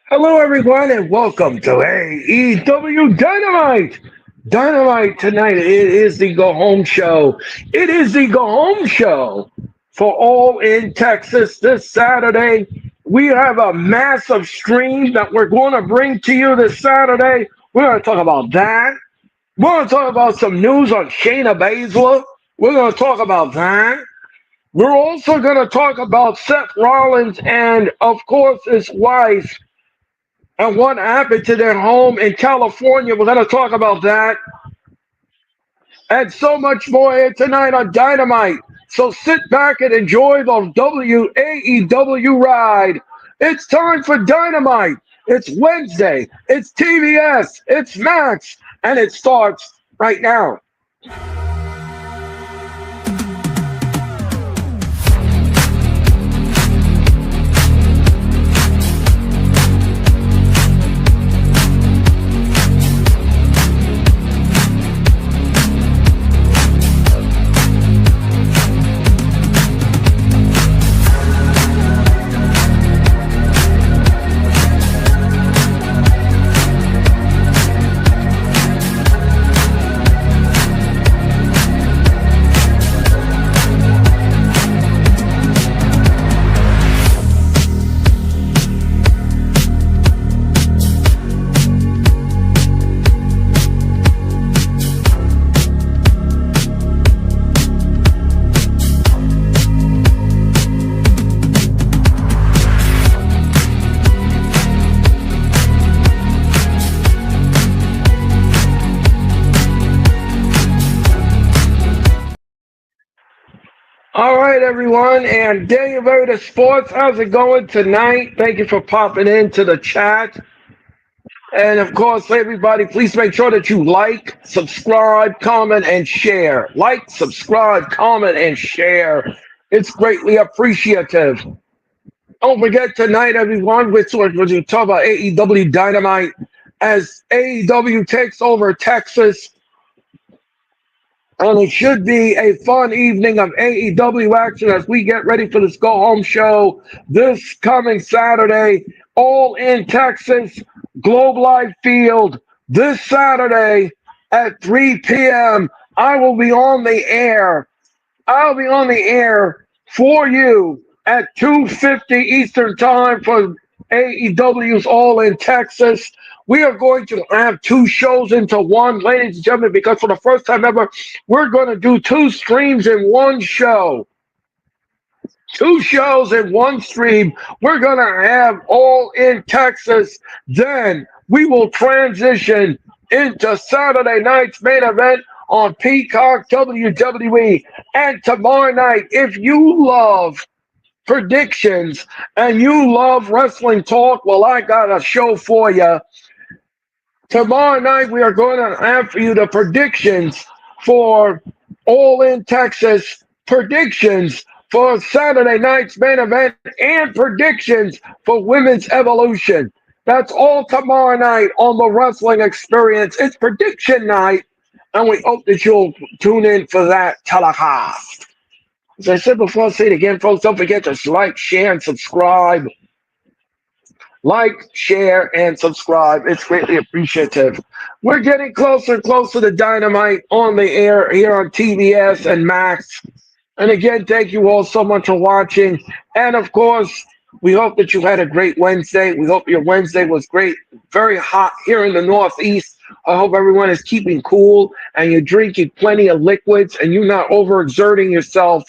Hello, everyone, and welcome to AEW Dynamite. Dynamite tonight. It is the go home show. It is the go home show for all in Texas this Saturday. We have a massive stream that we're going to bring to you this Saturday. We're going to talk about that. We're going to talk about some news on Shayna Baszler. We're going to talk about that. We're also going to talk about Seth Rollins and, of course, his wife and what happened to their home in California. We're going to talk about that and so much more here tonight on Dynamite. So sit back and enjoy the WAEW ride. It's time for Dynamite. It's Wednesday. It's TBS. It's Max. And it starts right now. All right, everyone, and Daniel Verita Sports, how's it going tonight? Thank you for popping into the chat. And of course, everybody, please make sure that you like, subscribe, comment, and share. Like, subscribe, comment, and share. It's greatly appreciative. Don't forget tonight, everyone, we're going to talk about AEW Dynamite as AEW takes over Texas. And it should be a fun evening of AEW action as we get ready for this go home show this coming Saturday, all in Texas, Globe Life Field, this Saturday at 3 p.m. I will be on the air. I'll be on the air for you at 2:50 Eastern Time for AEW's All in Texas. We are going to have two shows into one, ladies and gentlemen, because for the first time ever, we're going to do two streams in one show. Two shows in one stream. We're going to have All in Texas. Then we will transition into Saturday night's main event on Peacock WWE. And tomorrow night, if you love predictions and you love wrestling talk, well, I got a show for you. Tomorrow night, we are going to have for you the predictions for All in Texas, predictions for Saturday night's main event, and predictions for Women's Evolution. That's all tomorrow night on the Wrestling Experience. It's prediction night, and we hope that you'll tune in for that telecast. As I said before, I'll say it again, folks, don't forget to like, share, and subscribe. Like, share, and subscribe. It's greatly appreciative. We're getting closer and closer to Dynamite on the air here on TBS and Max. And again, thank you all so much for watching. And of course, we hope that you had a great Wednesday. We hope your Wednesday was great. Very hot here in the Northeast. I hope everyone is keeping cool and you're drinking plenty of liquids and you're not overexerting yourself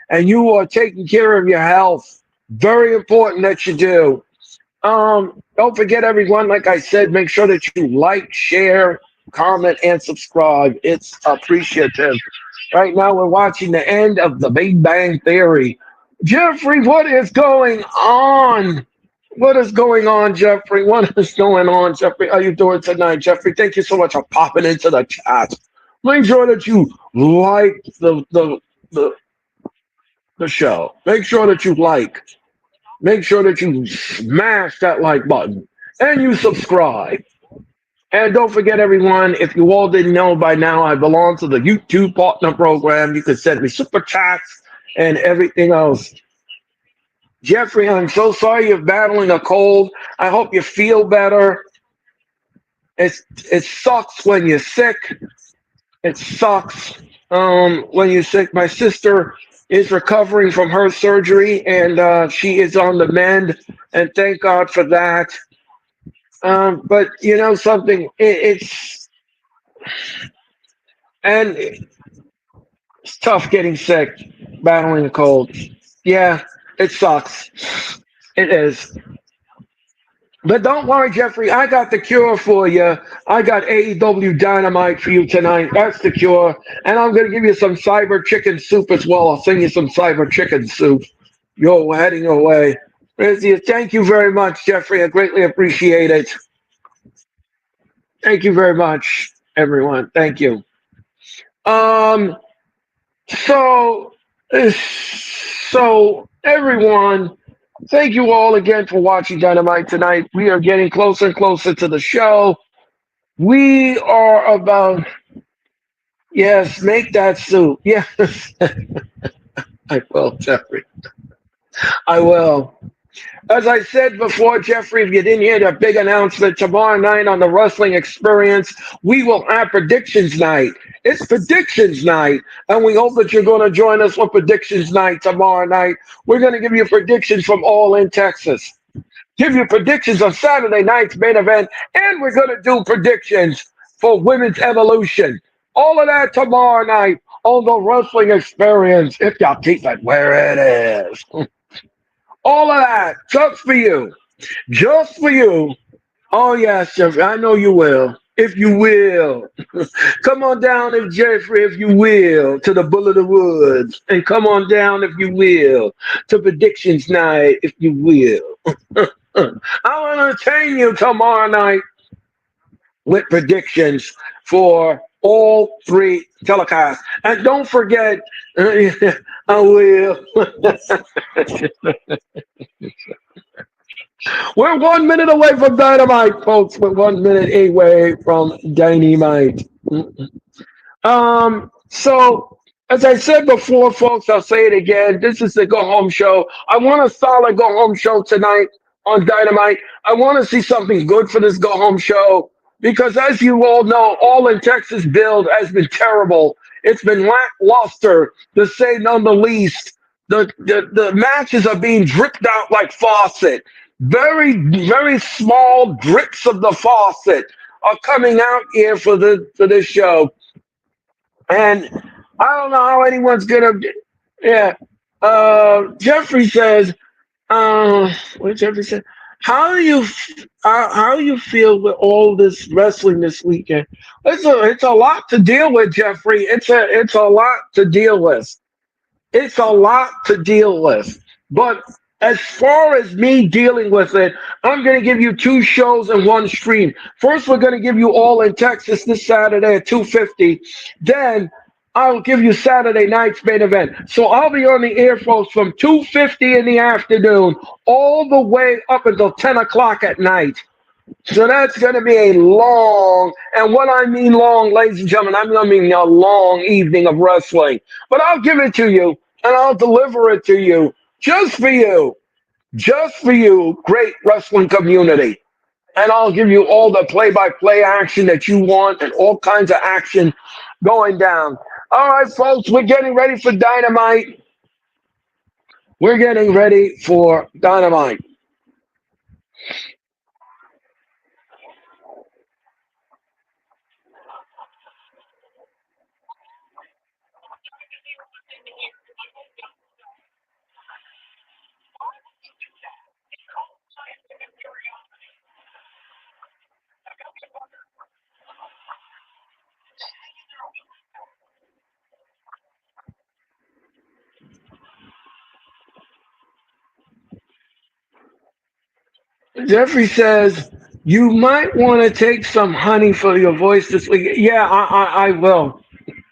and you are taking care of your health. Very important that you do. Don't forget, everyone, like I said, make sure that you like, share, comment, and subscribe. It's appreciative. Right now, we're watching the end of The Big Bang Theory. Jeffrey, what is going on? What is going on, Jeffrey? What is going on, Jeffrey? How are you doing tonight, Jeffrey? Thank you so much for popping into the chat. Make sure that you like the show. Make sure that you like. Make sure that you smash that like button and you subscribe. And don't forget, everyone, if you all didn't know by now, I belong to the YouTube Partner Program. You can send me super chats and everything else. Jeffrey, I'm so sorry you're battling a cold. I hope you feel better. It's it sucks when you're sick. It sucks when you're sick. My sister is recovering from her surgery, and she is on the mend, and thank God for that. But you know something, and it's tough getting sick, battling a cold. Yeah, it sucks. It is. But don't worry, Jeffrey. I got the cure for you. I got AEW Dynamite for you tonight. That's the cure. And I'm going to give you some cyber chicken soup as well. I'll send you some cyber chicken soup. You're heading away. Thank you very much, Jeffrey. I greatly appreciate it. Thank you very much, everyone. Thank you. Um. So, so everyone. Thank you all again for watching Dynamite tonight. We are getting closer and closer to the show. We are about, yes, make that soup. Yes, I will, Jeffrey. I will. As I said before, Jeffrey, if you didn't hear the big announcement, tomorrow night on the Wrestling Experience, we will have predictions night. It's predictions night, and we hope that you're going to join us for predictions night tomorrow night. We're going to give you predictions from All in Texas, give you predictions on Saturday night's main event, and we're going to do predictions for Women's Evolution. All of that tomorrow night on the Wrestling Experience, if y'all keep it where it is. All of that just for you. Just for you. Oh, yes, Jeffrey. I know you will. If you will. Come on down, if Jeffrey, if you will, to the Bull of the Woods. And come on down, if you will, to Predictions Night, if you will. I want to entertain you tomorrow night with predictions for all three telecasts. And don't forget, I will. We're 1 minute away from Dynamite, folks. We're 1 minute away from Dynamite. So as I said before, folks, I'll say it again. This is the go home show. I want a solid go home show tonight on Dynamite. I want to see something good for this go home show because, as you all know, All in Texas build has been terrible. It's been lackluster, to say none the least. The matches are being dripped out like faucet. Very, very small drips of the faucet are coming out here for this show. And I don't know how anyone's gonna. Yeah. Jeffrey says. What Jeffrey said? How do you how do you feel with all this wrestling this weekend? It's a lot to deal with, Jeffrey. It's a lot to deal with. It's a lot to deal with. But as far as me dealing with it, I'm going to give you two shows in one stream. First, we're going to give you All in Texas this Saturday at 2:50. Then I'll give you Saturday night's main event. So I'll be on the air, folks, from 2:50 in the afternoon all the way up until 10 o'clock at night. So that's going to be a long, and what I mean long, ladies and gentlemen, I mean a long evening of wrestling. But I'll give it to you, and I'll deliver it to you, just for you, great wrestling community. And I'll give you all the play-by-play action that you want and all kinds of action going down. All right, folks, we're getting ready for Dynamite. We're getting ready for Dynamite. Jeffrey says, you might want to take some honey for your voice this week. Yeah, I will.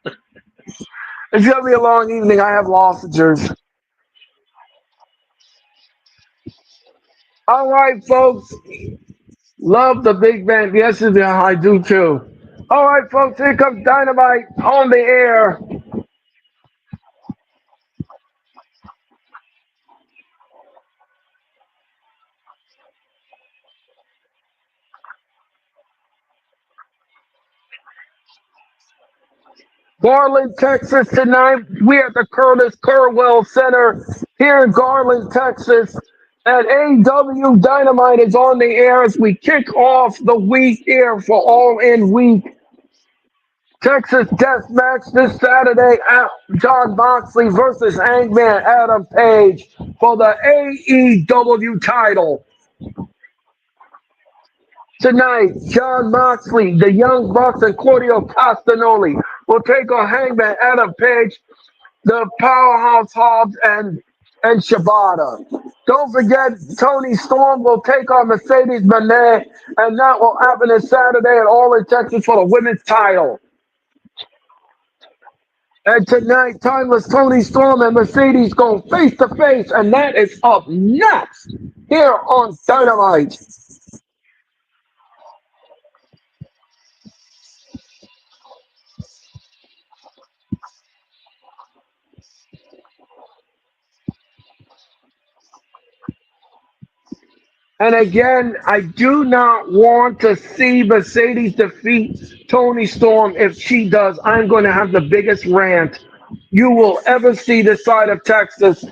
It's going to be a long evening. I have lozenges. All right, folks. Love the big band. Yes, I do too. All right, folks. Here comes Dynamite on the air. Garland, Texas tonight. We at the Curtis Curwell Center here in Garland, Texas. And AEW Dynamite is on the air as we kick off the week here for All In Week. Texas Death Match this Saturday at John Moxley versus Hangman Adam Page for the AEW title. Tonight, John Moxley, the Young Bucks, and Claudio Castagnoli will take on Hangman Adam Page, the Powerhouse Hobbs, and Shibata. Don't forget, Tony Storm will take on Mercedes Moné, and that will happen this Saturday at All in Texas for the women's title. And tonight, Timeless Tony Storm and Mercedes go face to face, and that is up next here on Dynamite. And again, I do not want to see Mercedes defeat Tony Storm. If she does, I'm going to have the biggest rant you will ever see this side of Texas.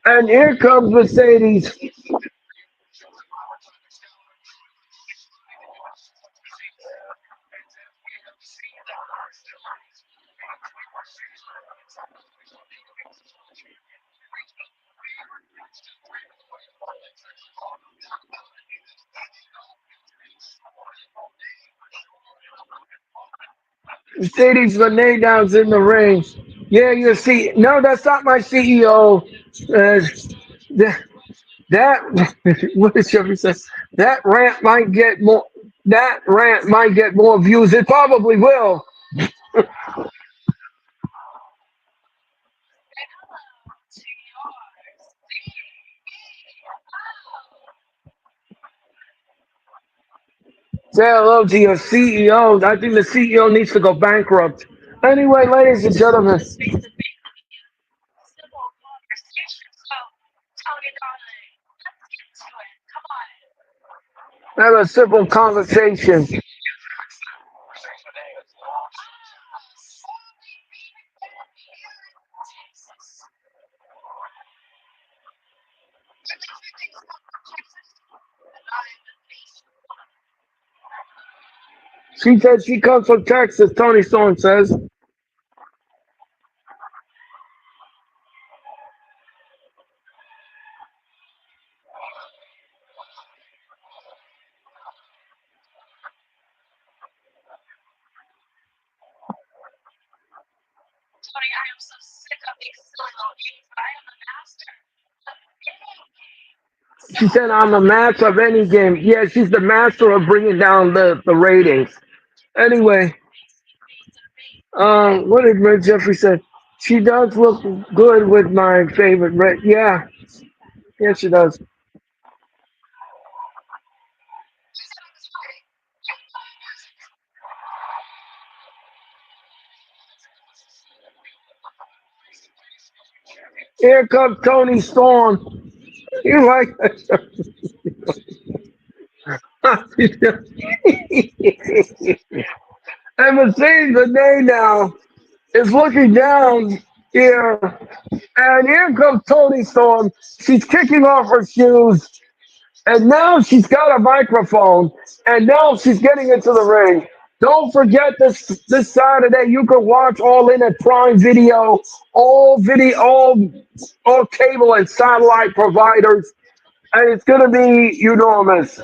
And here comes Mercedes. Mercedes Renee in the ring. Yeah, you see. No, that's not my CEO. That, what did Jeffrey say? That rant might get more. That rant might get more views. It probably will. Say hello to your CEO. I think the CEO needs to go bankrupt. Anyway, ladies and gentlemen, have a simple conversation. She said she comes from Texas, Tony Storm says. She said, I'm the master of any game. Yeah, she's the master of bringing down the ratings. Anyway, what did Red Jeffrey say? She does look good with my favorite red. Yeah, yeah, she does. Here comes Tony Storm. You like and Mercedes Renee now is looking down here, and here comes Tony Storm. She's kicking off her shoes, and now she's got a microphone, and now she's getting into the ring. Don't forget this Saturday you can watch All In at Prime Video, all cable and satellite providers, and it's gonna be enormous.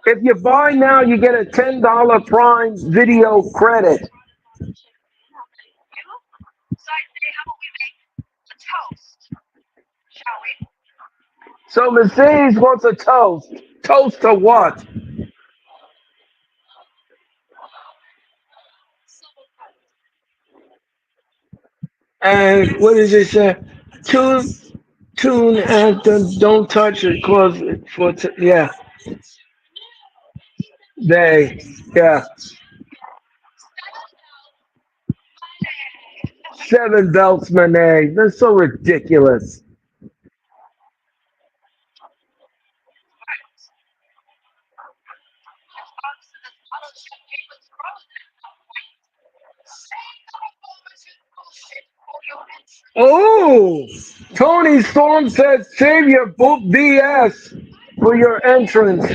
If you buy now, you get a $10 Prime Video credit. So Mercedes wants a toast. Toast to what? And what does it say? Tune, tune anthem. Don't touch it. Close it yeah. They, yeah. 7 belts, Monet. They're so ridiculous. Oh, Tony Storm says, save your book BS for your entrance.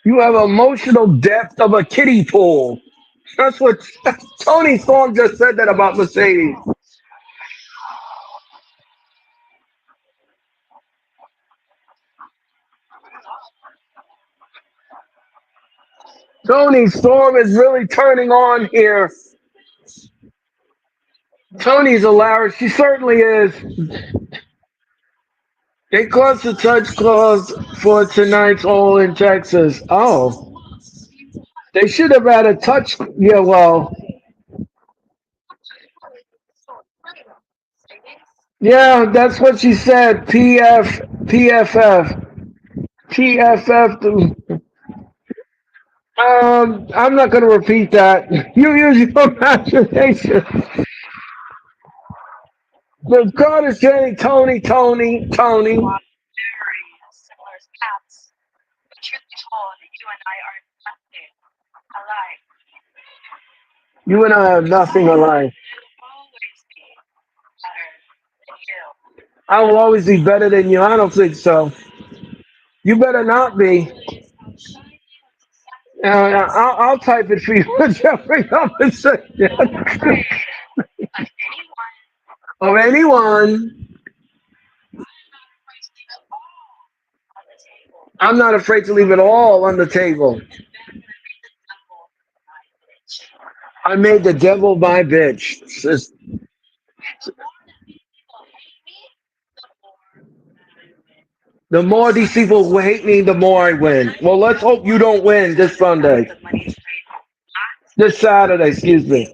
You have emotional depth of a kiddie pool. That's what Tony Storm just said that about Mercedes. Tony Storm is really turning on here. Tony's hilarious. She certainly is. They caused the touch clause for tonight's All in Texas. Oh, they should have had a touch. Yeah, well, yeah, that's what she said. PFF, TFF. I'm not going to repeat that. You use your imagination. The God is saying, Tony, Tony, Tony. You and I have nothing alike. I will always be better than you. I don't think so. You better not be. I'll type it for you, Jeffrey. Of anyone. I'm not afraid to leave it all on the table. I made the devil my bitch. The more these people will hate me, the more I win. Well, let's hope you don't win this Sunday. This Saturday, excuse me.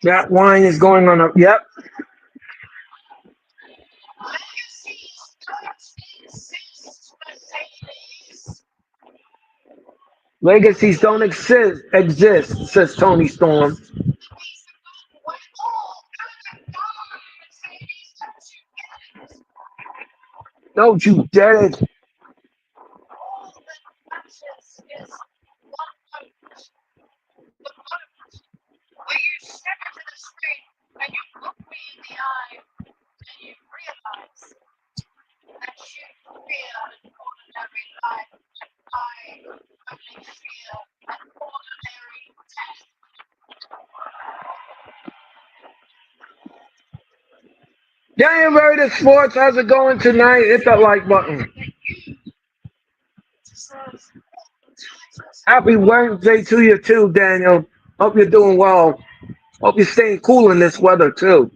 That wine is going on up. Yep. Legacies don't exist, says Tony Storm. Don't you dare it. Daniel Verita Sports, how's it going tonight? Hit that like button. Happy Wednesday to you too, Daniel. Hope you're doing well. Hope you're staying cool in this weather too.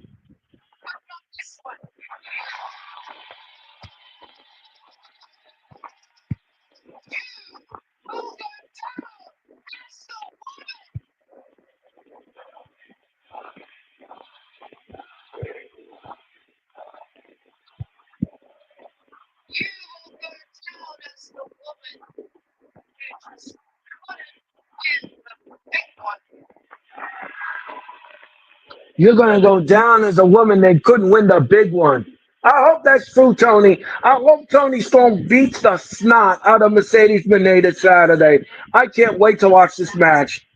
You're gonna go down as a woman that couldn't win the big one. I hope that's true, Tony. I hope Tony Storm beats the snot out of Mercedes Benitez Saturday. I can't wait to watch this match.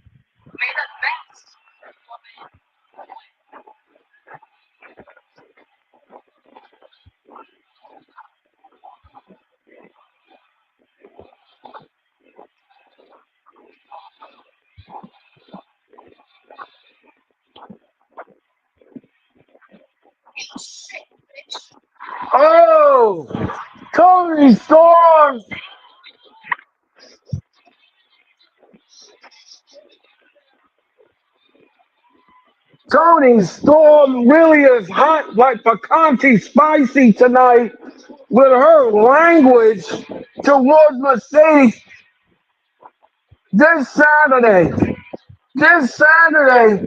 Oh, Tony Storm. Tony Storm really is hot like picante spicy tonight with her language towards Mercedes this Saturday. This Saturday.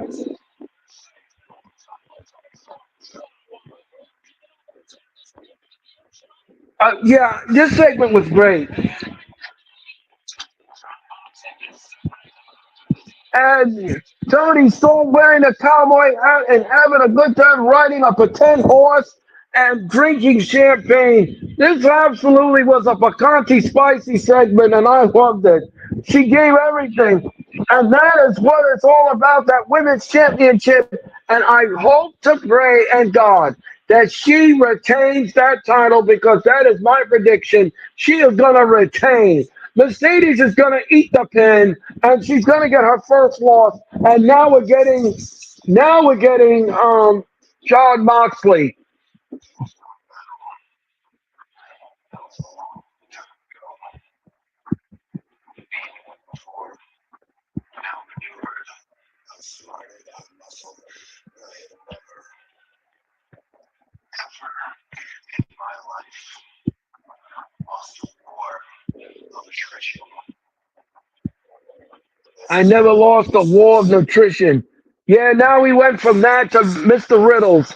Yeah, this segment was great. And Tony Storm wearing a cowboy hat and having a good time riding a pretend horse and drinking champagne. This absolutely was a picanti spicy segment, and I loved it. She gave everything. And that is what it's all about, that women's championship. And I hope to pray and God that she retains that title because that is my prediction. She is going to retain. Mercedes is going to eat the pin, and she's going to get her first loss. And now we're getting John Moxley. I never lost a war of nutrition. Yeah, now we went from that to Mr. Riddles.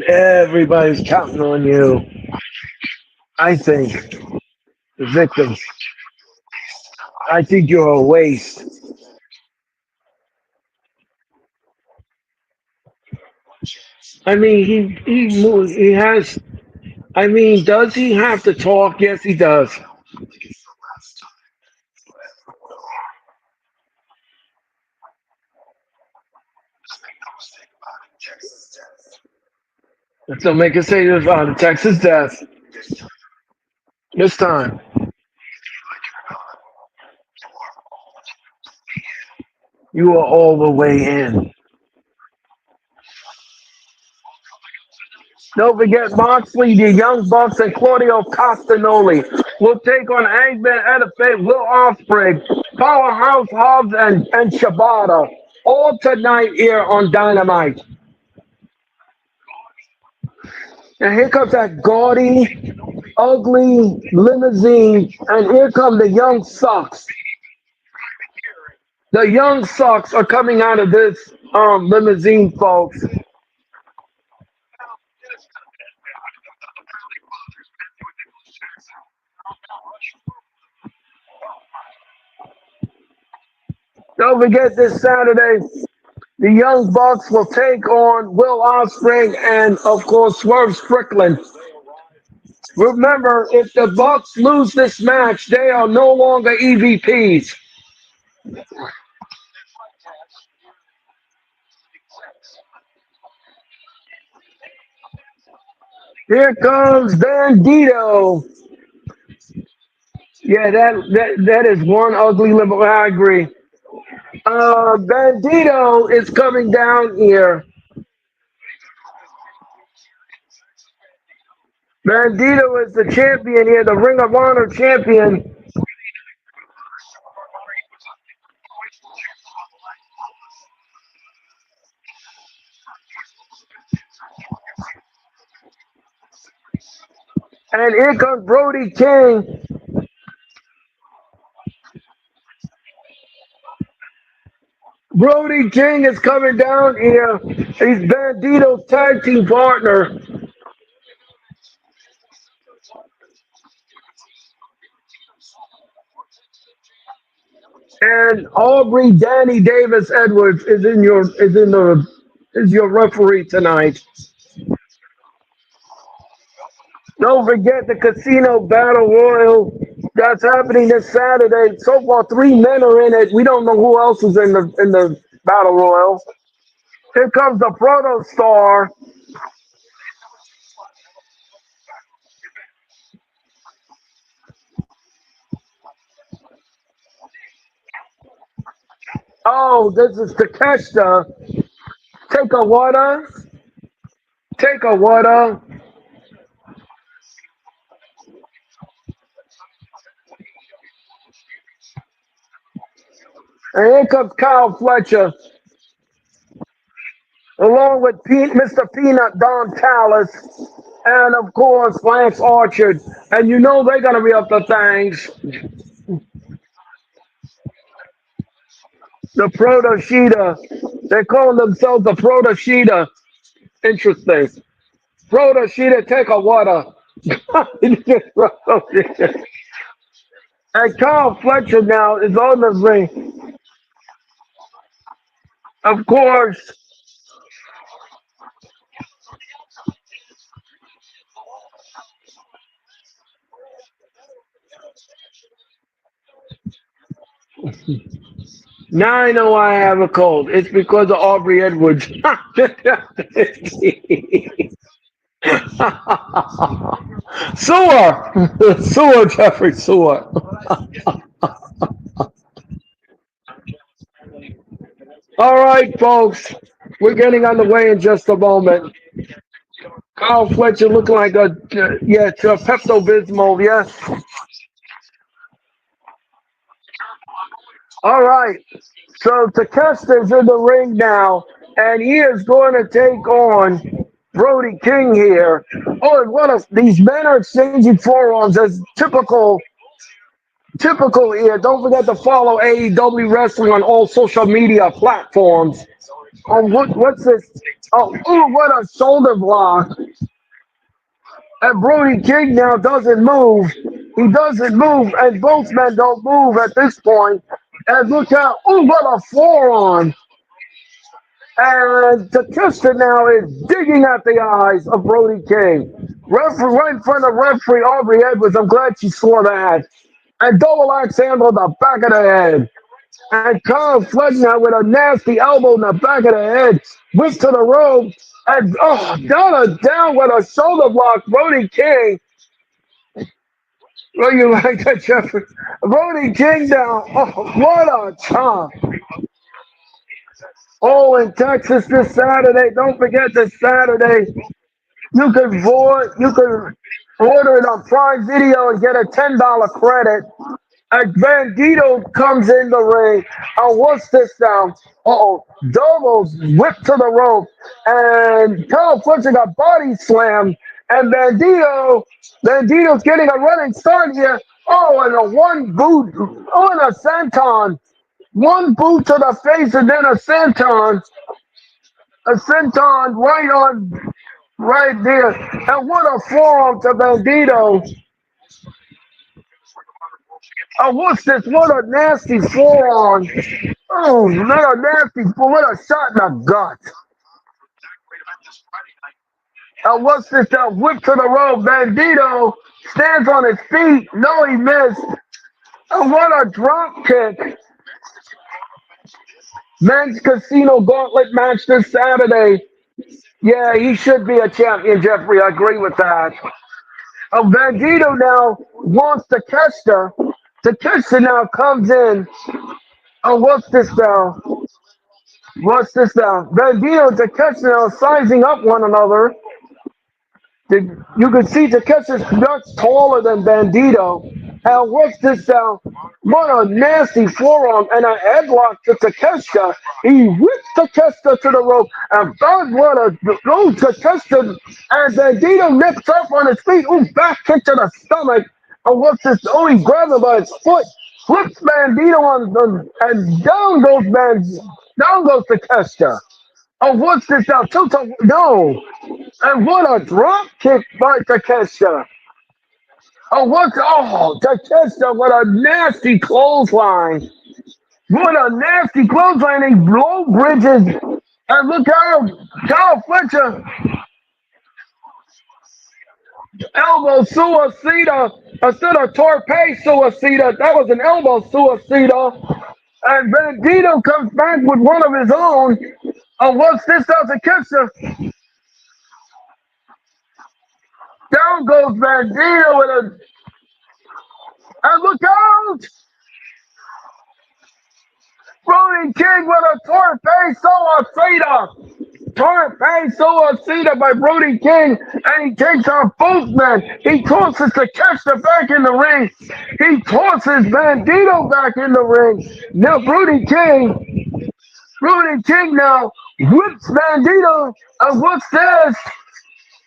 Everybody's counting on you. I think the victims. I think you're a waste. I mean, he has. I mean, does he have to talk? Yes, he does. So make us say this on the Texas death this time. You are all the way in. Don't forget Moxley, the Young Bucks, and Claudio Castagnoli will take on Hangman Edife, Will Ospreay, Powerhouse Hobbs, and Shibata. All tonight here on Dynamite. And here comes that gaudy, ugly limousine, and here come the Young Sucks. The Young Sucks are coming out of this limousine, folks. Don't forget this Saturday, the Young Bucks will take on Will Ospreay and, of course, Swerve Strickland. Remember, if the Bucks lose this match, they are no longer EVPs. Here comes Bandito. Yeah, that is one ugly liberal. I agree. Bandito is coming down here. Bandito is the champion here, the Ring of Honor champion. And here comes Brody King. Brody King is coming down here. He's Bandito's tag team partner. And Aubrey Danny Davis Edwards is your referee tonight. Don't forget the Casino Battle Royal. That's happening this Saturday. So far, three men are in it. We don't know who else is in the battle royal. Here comes the Proto Star. Oh, this is Takeshita. Take a water. Take a water. And here comes Kyle Fletcher, along with Mr. Peanut Don Callis, and of course Lance Archer. And you know they're gonna be up to things. The Proto Sheeta. They're calling themselves the Proto Sheeta. Interesting. Proto Sheeta, take a water. And Kyle Fletcher now is on the ring. Of course, 9 I have a cold. It's because of Aubrey Edwards. Sewer! Sewer, Jeffrey, sewer. All right, folks. We're getting on the way in just a moment. Kyle Fletcher looking like it's a Pepto Bismol, yes. All right. So Takesta's in the ring now, and he is going to take on Brody King here. Oh, and these men are exchanging forearms as typical here. Don't forget to follow AEW Wrestling on all social media platforms. Oh, what's this? Oh, ooh, what a shoulder block. And Brody King now doesn't move. He doesn't move, and both men don't move at this point. And look out, ooh, what a forearm. And Takeshita now is digging at the eyes of Brody King. Referee right in front of referee Aubrey Edwards. I'm glad she saw that. And double axe handle on the back of the head. And Kyle Fletcher with a nasty elbow in the back of the head. Whip to the rope. And down with a shoulder block. Brody King. Well, you like that, Jeffrey? Brody King down. Oh, what a chop. Oh, in Texas this Saturday. Don't forget this Saturday. You can order it on Prime Video and get a $10 credit. And Bandito comes in the ring. And what's this now? Uh-oh. Doubles whip to the rope. And Kyle Fletcher got body slammed. And Bandito's getting a running start here. Oh, and a one boot. Oh, and a senton. One boot to the face and then a senton. A senton right there. And what a forearm to Bandito. Oh, what's this? What a nasty forearm. Oh, what a what a shot in the gut. And what's this? Whip to the rope. Bandito stands on his feet. No, he missed. And what a drop kick. Men's Casino Gauntlet match this Saturday. Yeah, he should be a champion, Jeffrey. I agree with that. Bandito now wants Takeshita. Takeshita now comes in. Oh, what's this now? What's this now? Bandito and Takeshita now sizing up one another. You can see Takeshita's much taller than Bandito. And what's this now? What a nasty forearm and a headlock to Takeshita. He whips Takeshita to the rope and found what a Takeshita and Bandito nips up on his feet. Ooh, back kick to the stomach. And what's this? Oh, he grabs him by his foot, flips Bandito and down goes Takeshita. Oh, what's this now? No. And what a drop kick by Takeshita. Takeshita, what a nasty clothesline. What a nasty clothesline. He blow bridges. And look how Kyle Fletcher. Elbow suicida instead of torpe suicida. That was an elbow suicida. And Bandito comes back with one of his own. Once this doesn't catch her, down goes Bandito with a. And look out! Brody King with a torpe suicida. Torpe suicida by Brody King, and he takes out both men. He tosses Takeshita back in the ring. He tosses Bandito back in the ring. Now Brody King now whips Bandito, and what's this?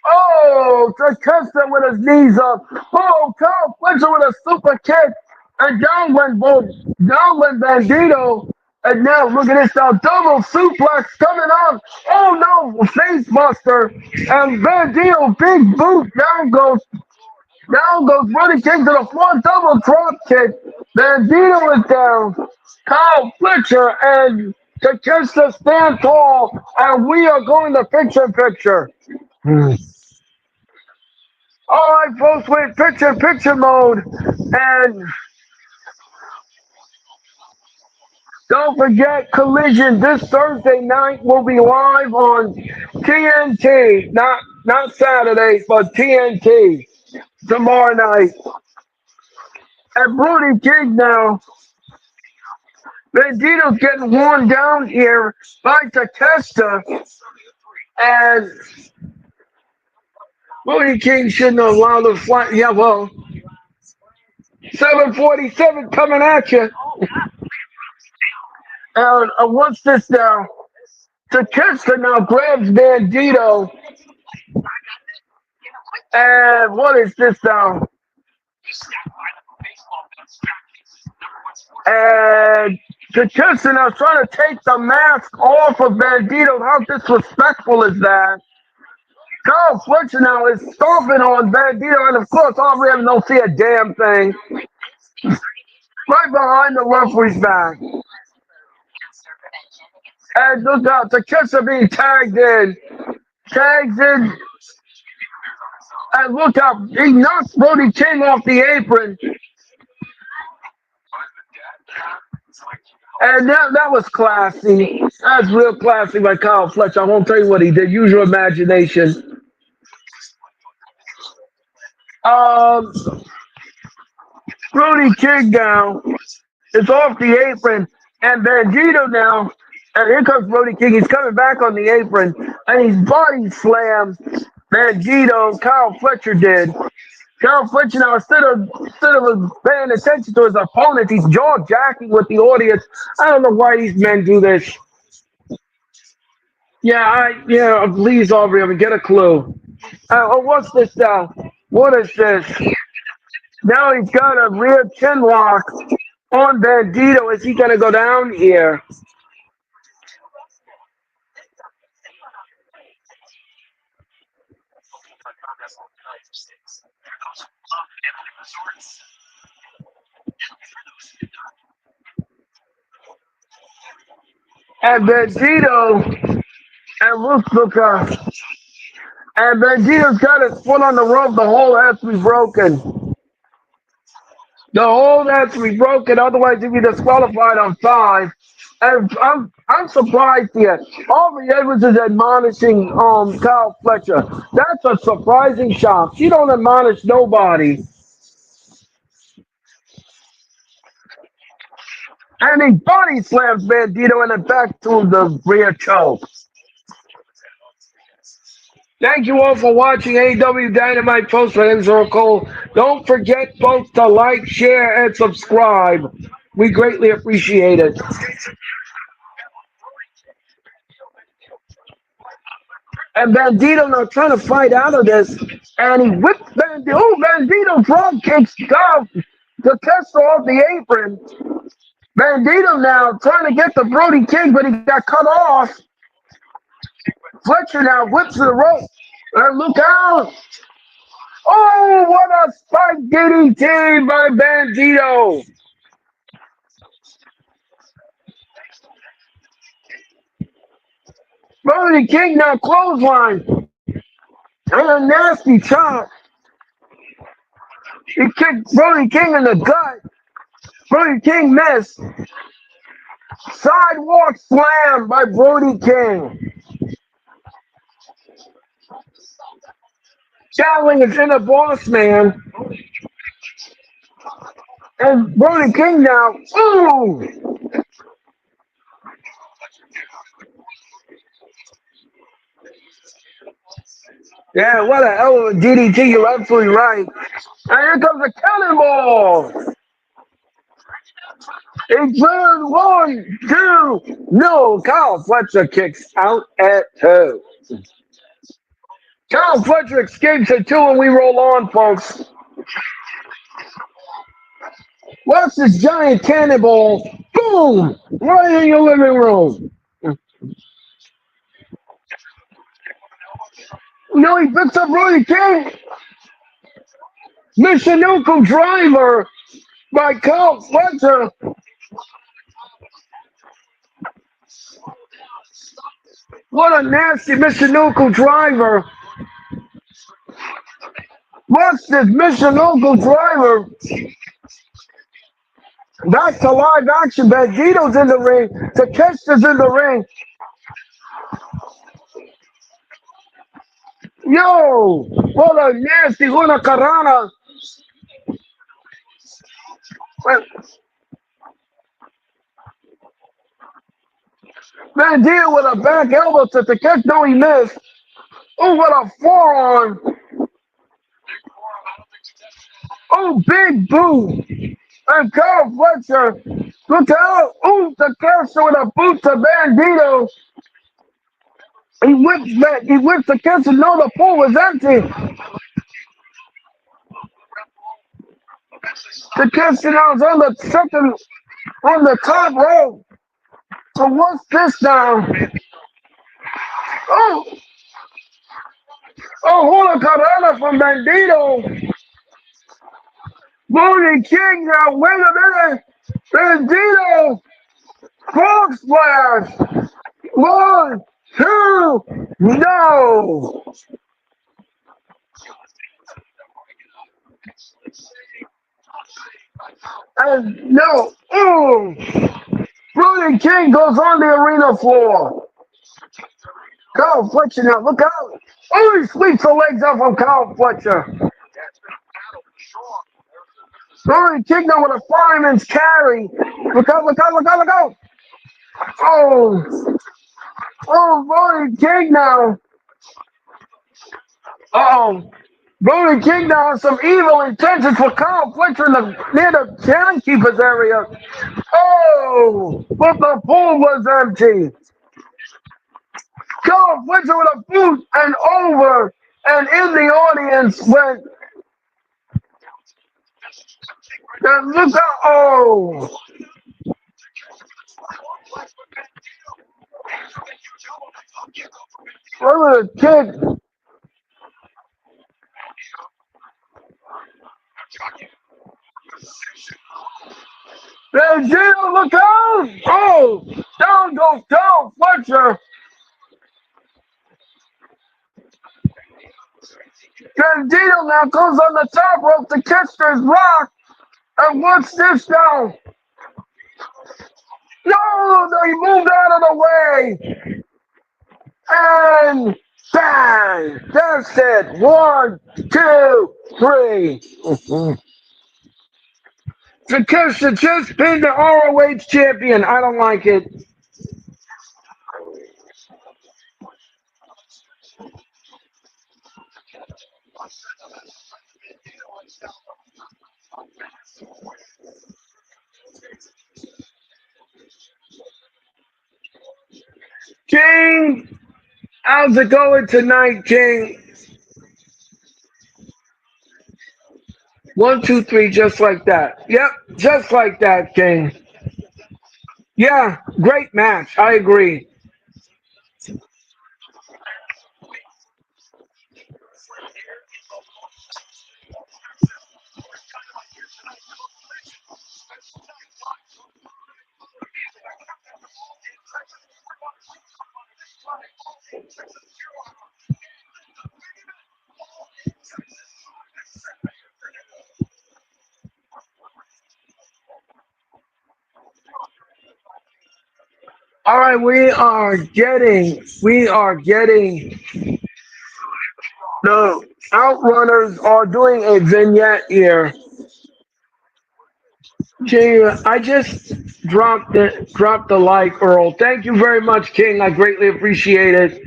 Oh, Takeshita with his knees up. Oh, Kyle Fletcher with a super kick, and down went Bandito. And now look at this now, double suplex coming up. Oh no, face buster. And Bandito, big boot, down goes Brody King to the floor, double drop kick. Bandito is down. Kyle Fletcher and Takeshita stand tall, and we are going to picture. Hmm. All right, folks, we're in picture mode. And don't forget, Collision this Thursday night will be live on TNT. Not Saturday, but TNT tomorrow night. And Brody King now. Bandito's getting worn down here by Takeshita. And Brody King shouldn't have allowed the flat. Yeah, well, 747 coming at you. And what's this now? Takeshita now grabs Bandito. And what is this now? And Takeshita now trying to take the mask off of Bandito. How disrespectful is that? Kyle Fletcher now is stomping on Bandito, and of course, all we have don't see a damn thing. Right behind the referee's back. And look out, Takeshita being tagged in. Tags in. And look out, he knocks Brody King off the apron. And that was classy. That's real classy by Kyle Fletcher. I won't tell you what he did. Use your imagination. Um, Brody King now is off the apron, and Bandito now, and here comes Brody King. He's coming back on the apron, and he's body slammed Bandito. Kyle Fletcher did. Kyle Fletcher now, instead of paying attention to his opponent, he's jaw jacking with the audience. I don't know why these men do this. Yeah, please, Aubrey, get a clue. What's this now? What is this? Now he's got a rear chin lock on Bandito. Is he going to go down here? And Bandito, and look, and Bandito's got his foot on the rope. The hold has to be broken. The hold has to be broken, otherwise he'll be disqualified on 5. And I'm surprised here. Aubrey Edwards is admonishing Kyle Fletcher. That's a surprising shock. She don't admonish nobody. And he body slams Bandito in the back to the rear choke. Thank you all for watching AEW Dynamite Post. My name is Earl Cole. Don't forget, folks, to like, share, and subscribe. We greatly appreciate it. And Bandito now trying to fight out of this. And he whips Bandito. Oh, Bandito drop kicks Takeshita off the apron. Bandito now trying to get the Brody King, but he got cut off. Fletcher now whips the rope. And look out. Oh, what a spike DDT by Bandito. Brody King now clothesline. And a nasty chop. He kicked Brody King in the gut. Brody King missed. Sidewalk slam by Brody King. Chatling is in a boss man. And Brody King now. Ooh! Yeah, what a hell of a DDT. You're absolutely right. And here comes a cannonball. It's one, two. No, Kyle Fletcher kicks out at two. Kyle Fletcher escapes at two, and we roll on, folks. Watch this giant cannonball. Boom! Right in your living room. No, he picks up Brody King. Michinoku driver by Kyle Fletcher. What a nasty Michinoku driver. Watch this Michinoku driver. Back to live action. Bandito's in the ring. Takeshita's in the ring. Yo! What a nasty Huracanrana. Bandito with a back elbow to Takeshita. No, he missed. Oh, what a forearm. Oh, big boot. And Kyle Fletcher. Look out. Oh, Takeshita with a boot to Bandito. He whips Takeshita. No, the pool was empty. Takeshita now is on the second, on the top row. So what's this now? Oh, oh, Huracanrana from Bandito. Brody King now, wait a minute. Bandito, frog splash. One, two, no. And no, Brody King goes on the arena floor. Kyle Fletcher now, look out. Oh, he sweeps the legs up from Kyle Fletcher. Brody King now with a fireman's carry. Look out, look out, look out, look out. Oh, oh, Brody King now. Uh-oh. Brody King now has some evil intentions for Kyle Fletcher in near the timekeeper's area. Oh, but the pool was empty. Kyle Fletcher with a boot and over, and in the audience went. And look out! Oh, look at the kid. Bandito, look out! Oh, down goes Kyle Fletcher. Bandito now goes on the top rope to catch this rock. And what's this now? No, they moved out of the way. And bang! That's it. One, two, three. Takeshita just pinned the ROH champion. I don't like it. King, how's it going tonight, King? One, two, three, just like that. Yep, just like that, King. Yeah, great match. I agree. All right, we are getting the Outrunners are doing a vignette here. King, I just dropped the like, Earl. Thank you very much, King. I greatly appreciate it.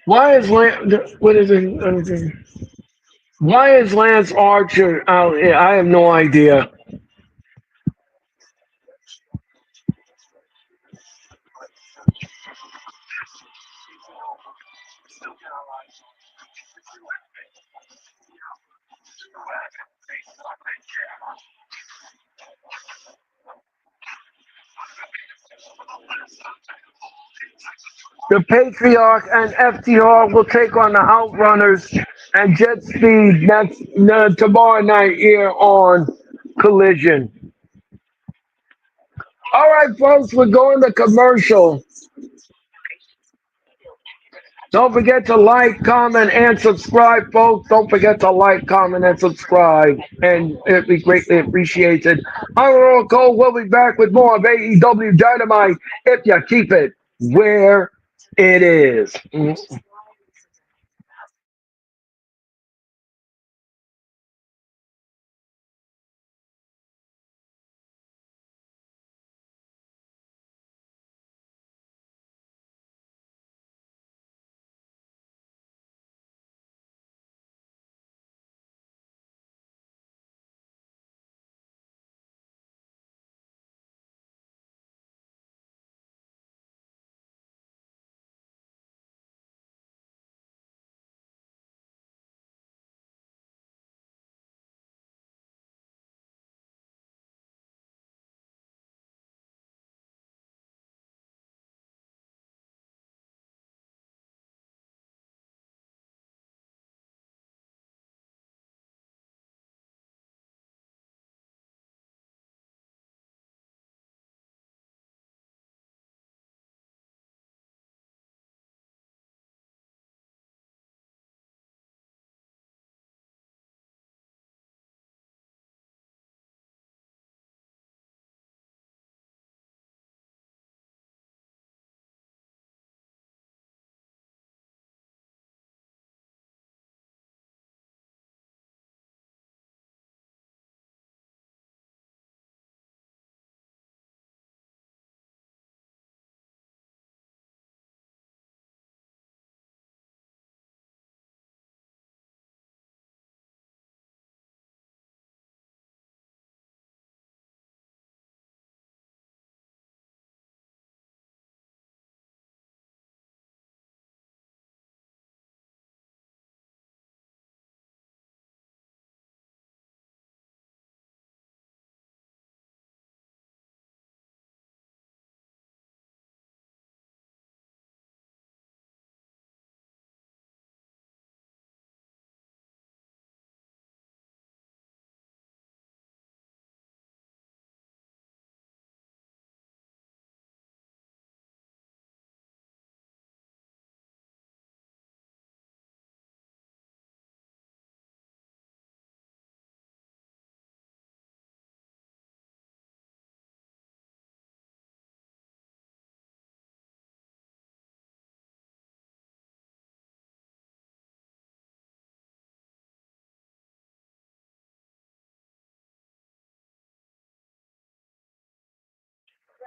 Why is what is it? Why is Lance Archer out here? I have no idea. The Patriarch and FTR will take on the Outrunners and Jet Speed next tomorrow night here on Collision. All right, folks, we're going to commercial. Don't forget to like, comment, and subscribe, folks. Don't forget to like, comment, and subscribe, and it'd be greatly appreciated. I'm Earl Cole. We'll be back with more of AEW Dynamite if you keep it where it is.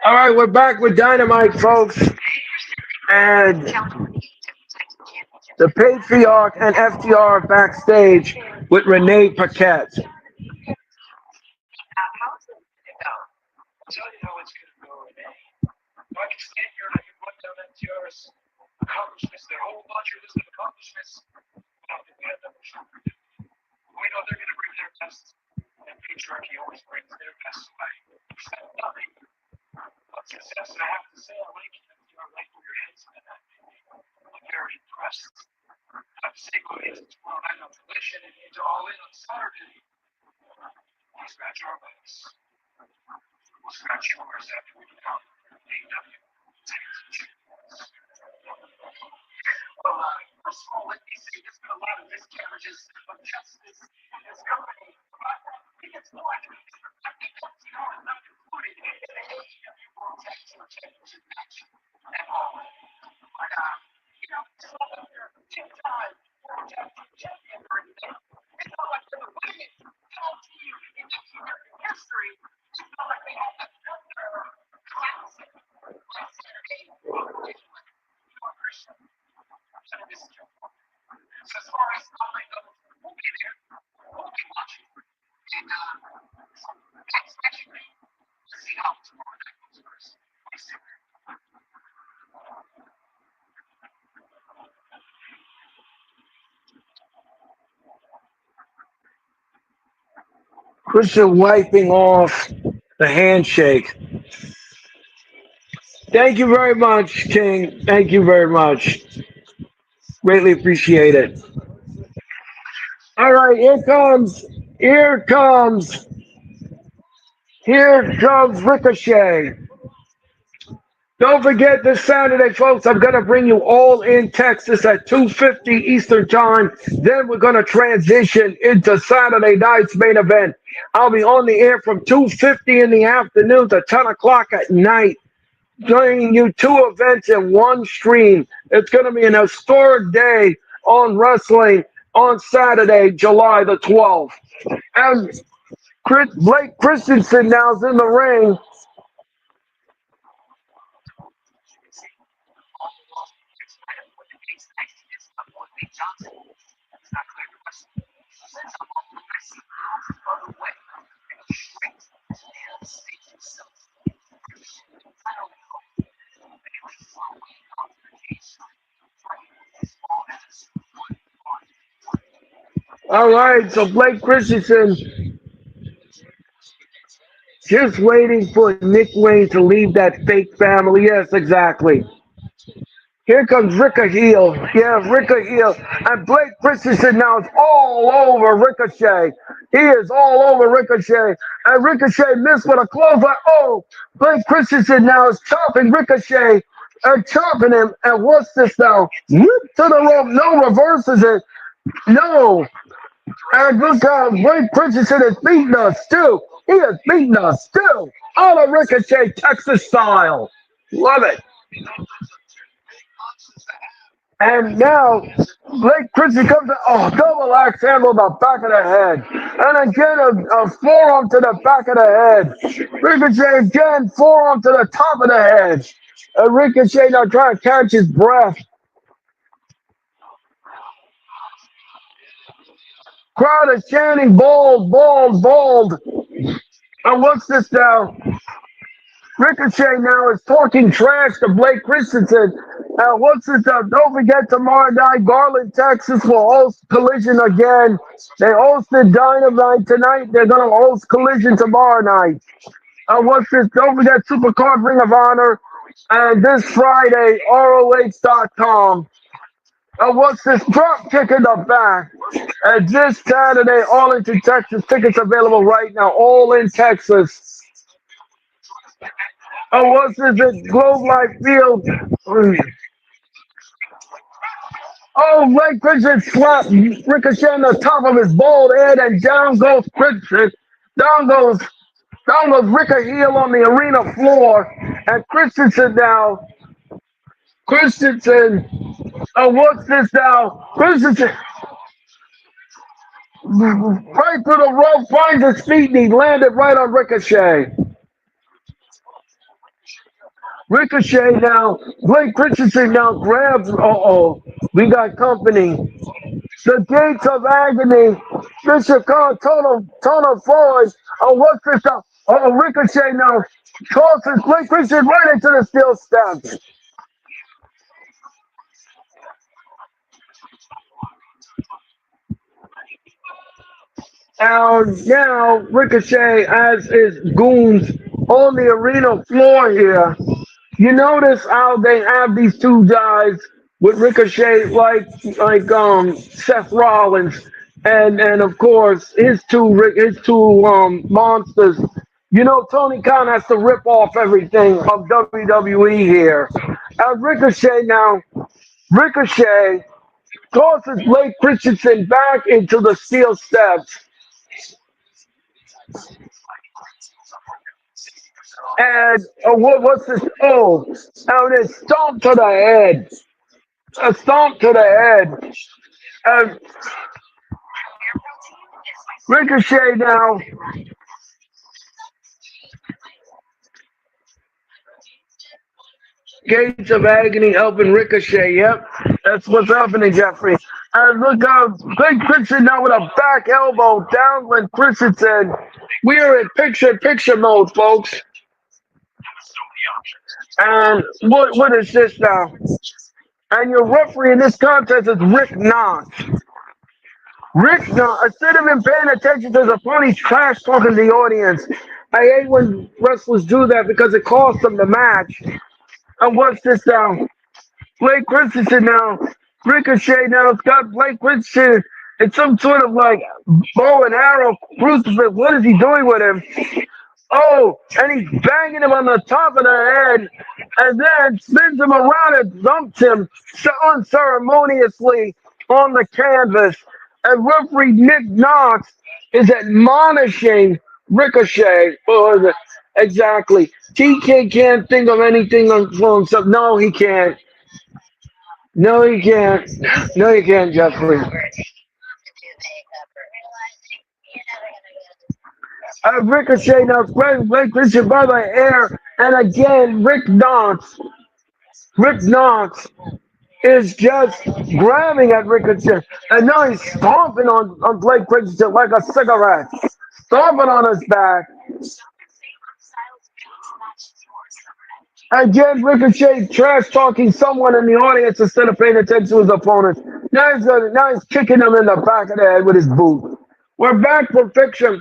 All right, we're back with Dynamite, folks, and the Patriarch and FTR backstage with Renee Paquette. Christian wiping off the handshake. Thank you very much, King. Thank you very much. Greatly appreciate it. All right, here comes, here comes Ricochet. Don't forget this Saturday, folks, I'm going to bring you All in Texas at 2:50 Eastern Time. Then we're going to transition into Saturday night's main event. I'll be on the air from 2:50 in the afternoon to 10 o'clock at night, bringing you two events in one stream. It's going to be an historic day on wrestling on Saturday, July the 12th. And Blake Christensen now is in the ring. All right, so Blake Christensen just waiting for Nick Wayne to leave that fake family. Yes, exactly. Here comes Ricka Heel. Yeah, Ricka Heel. And Blake Christensen now is all over Ricochet. He is all over Ricochet. And Ricochet missed with a clothesline. Oh, Blake Christensen now is chopping Ricochet and chopping him. And what's this now? Whip to the rope. No, reverses it. No. And look how Blake Christensen is beating us too. He is beating us too. On a Ricochet Texas style. Love it. And now Blake Christian comes to double axe handle on the back of the head. And again a forearm to the back of the head. Ricochet again, forearm to the top of the head. And Ricochet now trying to catch his breath. Crowd is chanting bald, bald, bald. And what's this now? Ricochet now is talking trash to Blake Christensen. What's this now? Don't forget tomorrow night, Garland, Texas will host Collision again. They hosted Dynamite tonight. They're going to host Collision tomorrow night. What's this? Don't forget Supercard Ring of Honor. And this Friday, ROH.com. What's this? Drop kick in the back. And this Saturday, All Into Texas. Tickets available right now. All in Texas. What's this? At Globe Life Field. Oh, Blake Christian slapped Ricochet on the top of his bald head, and down goes Christian. Down goes Ricka Heel on the arena floor. And Christensen now. Christensen. What's this now? Christensen. Right through the rope, finds his feet, and he landed right on Ricochet. Ricochet now, Blake Christensen now grabs, we got company. The gates of agony, Bishop Khan, total forward. What's this now? Ricochet now tosses Blake Christensen right into the steel steps. Now Ricochet has his goons on the arena floor here. You notice how they have these two guys with Ricochet like Seth Rollins and of course his two monsters. You know, Tony Khan has to rip off everything of WWE here. Ricochet now Ricochet tosses Blake Christensen back into the steel steps. And what's this? Oh, and a stomp to the head. A stomp to the head. And Ricochet now. Gates of Agony helping Ricochet. Yep, that's what's happening, Jeffrey. And look out, Big Christian now with a back elbow down when Christensen. We are in picture mode, folks. And what is this now? And your referee in this contest is Rick Knox. Rick Knox, instead of him paying attention to his opponent, he's trash talking to the audience. I hate when wrestlers do that because it costs them the match. And what's this now? Blake Christensen now. Ricochet now. It's got Blake Christensen. It's some sort of like bow and arrow crucifix. What is he doing with him? Oh, and he's banging him on the top of the head, and then spins him around and dumps him unceremoniously on the canvas. And referee Nick Knox is admonishing Ricochet. Exactly. TK can't think of anything for himself. No, he can't. No, he can't. No, you can't, Jeffrey. Ricochet now spreading Blake Christian by the air, and again, Rick Knox is just grabbing at Ricochet, and now he's stomping on Blake Christian like a cigarette, stomping on his back. Again, Ricochet trash talking someone in the audience instead of paying attention to his opponent. Now he's kicking him in the back of the head with his boot. We're back for picture.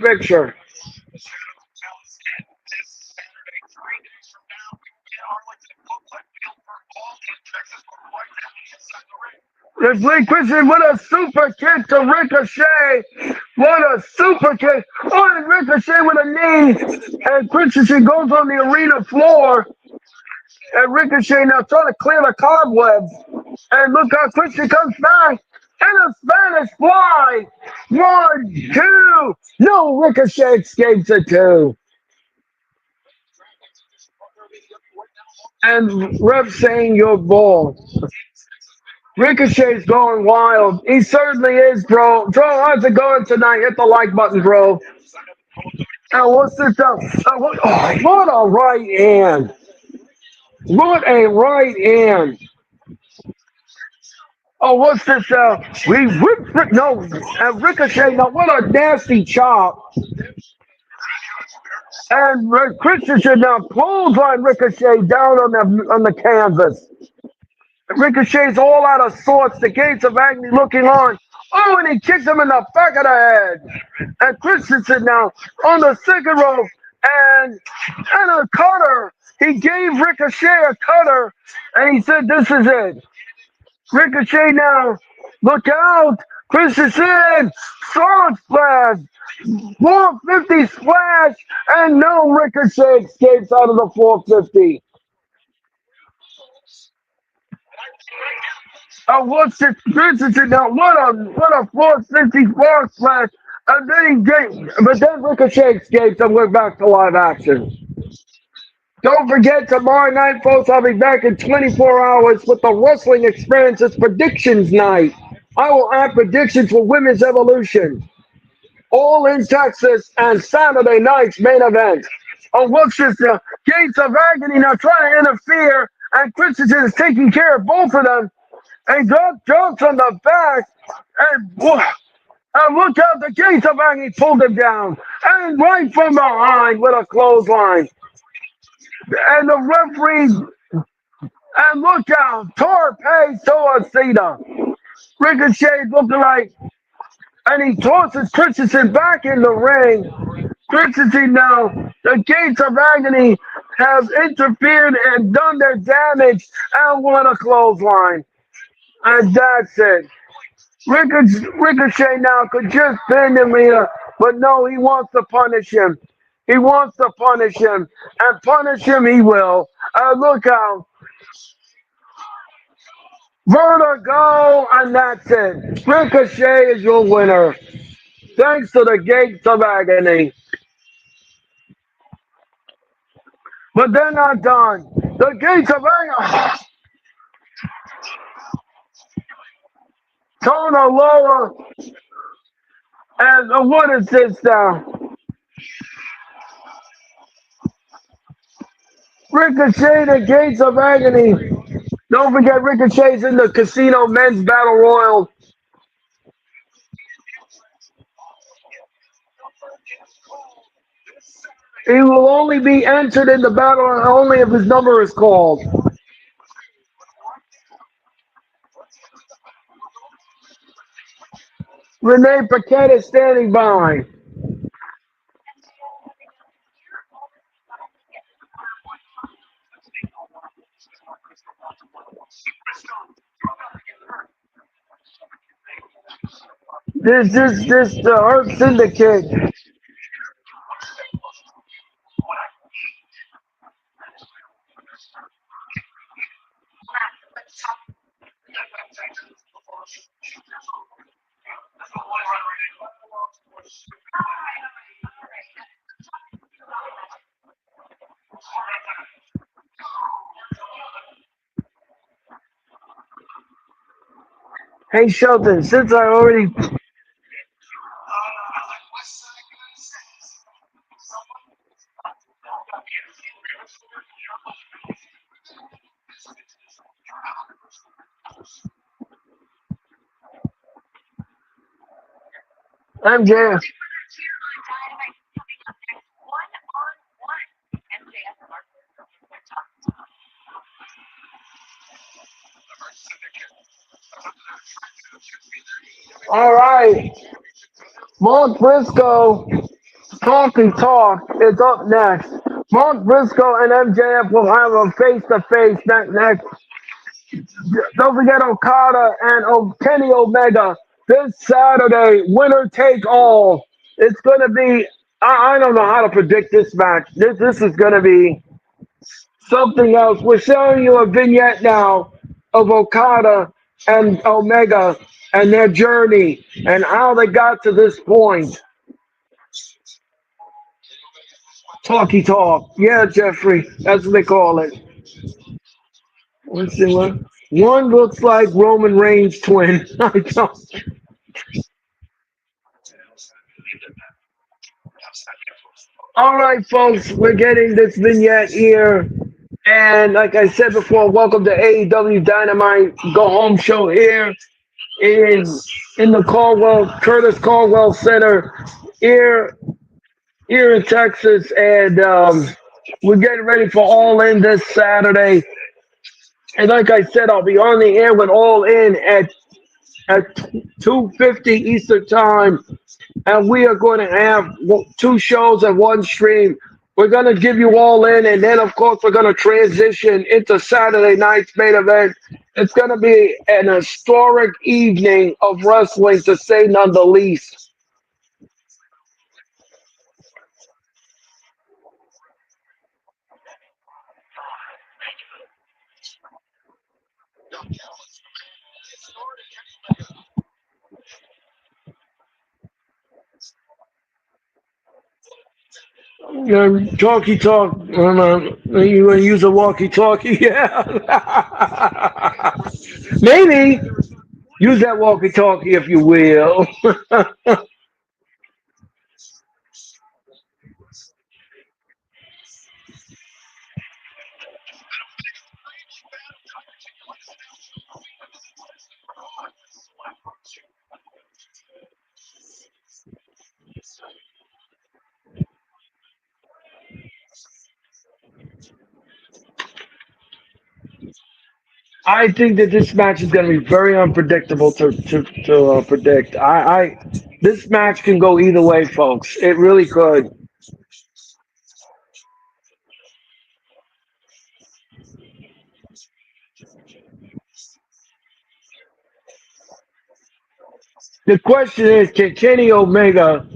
There's Blake Christian with a super kick to Ricochet. What a super kick. Oh, and Ricochet with a knee. And Christian goes on the arena floor. And Ricochet now trying to clear the cobwebs. And look how Christian comes back. And a Spanish fly. 1, 2. No, Ricochet escapes it too. And ref saying your ball. Ricochet's going wild. He certainly is, bro. Bro, how's it going tonight? Hit the like button, bro. And what's this up? What a right hand. What a right hand. Oh, what's this? We whipped no, Ricochet. Now, what a nasty chop. And Christensen now pulls on Ricochet down on the canvas. Ricochet's all out of sorts. The Gates of Agony looking on. Oh, and he kicks him in the back of the head. And Christensen now on the second rope. And a cutter. He gave Ricochet a cutter. And he said, this is it. Ricochet now. Look out. Christensen. Sword splash. 450 splash. And no, Ricochet escapes out of the 450. Oh, what's this? Christensen now? What a 450 bar splash, and then Ricochet escapes, and we're back to live action. Don't forget, tomorrow night, folks, I'll be back in 24 hours with the Wrestling Experiences Predictions Night. I will have predictions for Women's Evolution, all in Texas, and Saturday night's main event. Oh, what's this? Gates of Agony now trying to interfere, and Christensen is taking care of both of them. And jumps on the back, and look out, the Gates of Agony pulled him down, and right from behind with a clothesline. And the referee, and look out, Torpe Suicida. Ricochet looking like, and he tosses Christensen back in the ring. Christensen now, the Gates of Agony have interfered and done their damage, and won a clothesline. And that's it. Ricochet now could just pin him here, but no, he wants to punish him. He wants to punish him, and punish him he will. Look out. Vertigo, and that's it. Ricochet is your winner. Thanks to the Gates of Agony. But they're not done. The Gates of Agony. Tona Loa. And what is this now? Ricochet, the Gates of Agony. Don't forget Ricochet's in the Casino Men's Battle Royal. He will only be entered in the battle only if his number is called. Renee Paquette is standing by. This the Earth Syndicate. Hey Shelton, since I already MJF. All right, Mark Briscoe, Talking Talk is up next. Mark Briscoe and MJF will have a face-to-face next. Don't forget Okada and Kenny Omega this Saturday. Winner take all. It's gonna be. I don't know how to predict this match. This is gonna be something else. We're showing you a vignette now of Okada and Omega and their journey and how they got to this point. Talky talk. Yeah, Jeffrey. That's what they call it. Let's see what. One looks like Roman Reigns' twin. I don't. All right, folks, we're getting this vignette here. And like I said before, welcome to AEW Dynamite Go Home Show here in the Curtis Caldwell Center here, here in Texas. And we're getting ready for All In this Saturday. And like I said, I'll be on the air with All In at 2:50 Eastern Time, and we are going to have two shows and one stream. We're going to give you All In, and then, of course, we're going to transition into Saturday night's main event. It's going to be an historic evening of wrestling, to say none the least. Talkie talk. You want to use a walkie talkie? Yeah. Maybe use that walkie talkie if you will. I think that this match is going to be very unpredictable to predict. This match can go either way, folks. It really could. The question is, can Kenny Omega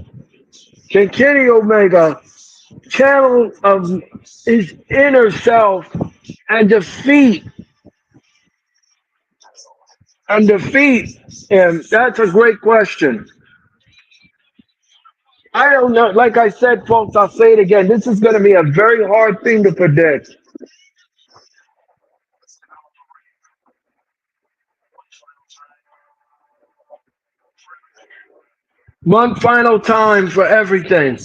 channel his inner self and defeat And defeat him? That's a great question. I don't know. Like I said, folks, I'll say it again. This is going to be a very hard thing to predict. One final time for everything.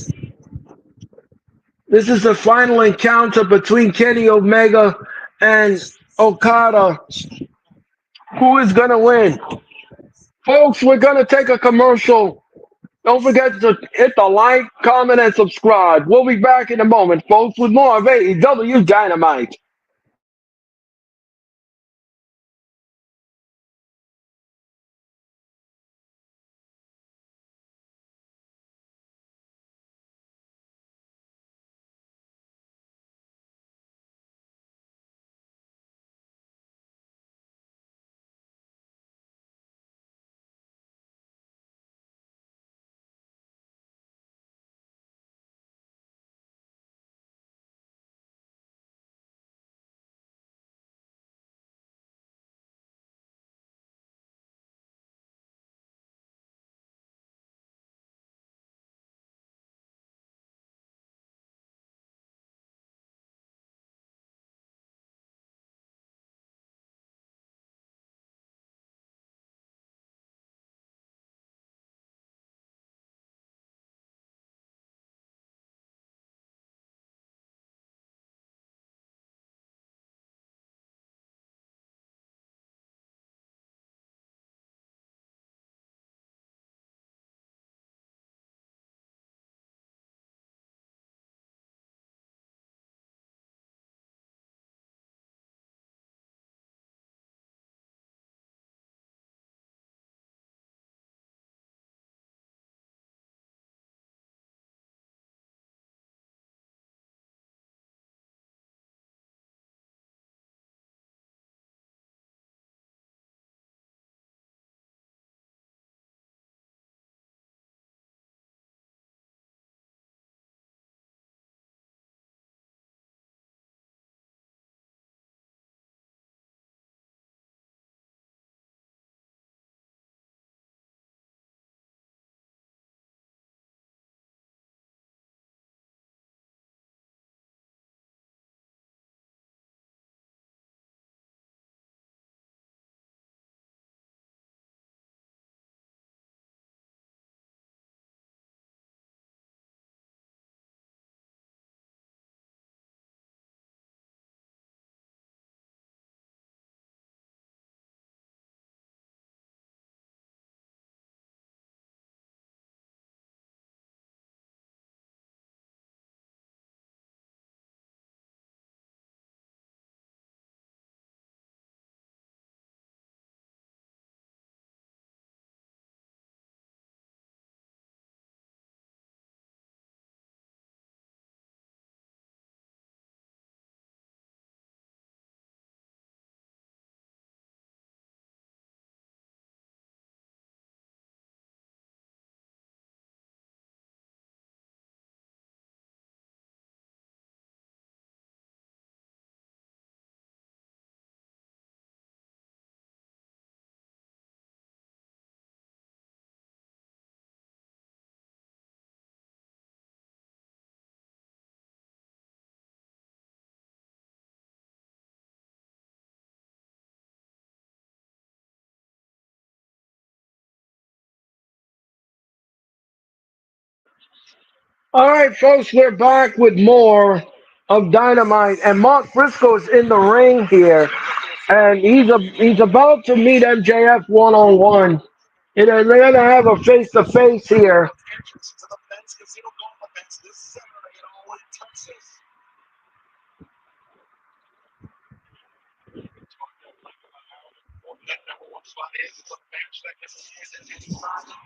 This is the final encounter between Kenny Omega and Okada. Who is going to win? Folks, we're going to take a commercial. Don't forget to hit the like, comment, and subscribe. We'll be back in a moment, folks, with more of AEW Dynamite. All right, folks, we're back with more of Dynamite, and Mark Briscoe is in the ring here, and he's about to meet MJF one on one. They're gonna have a face to face here.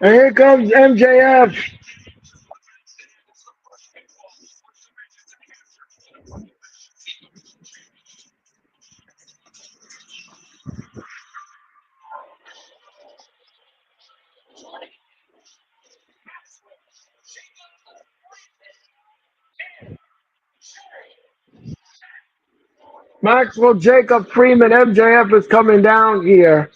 And here comes MJF. Maxwell Jacob Freeman, MJF is coming down here.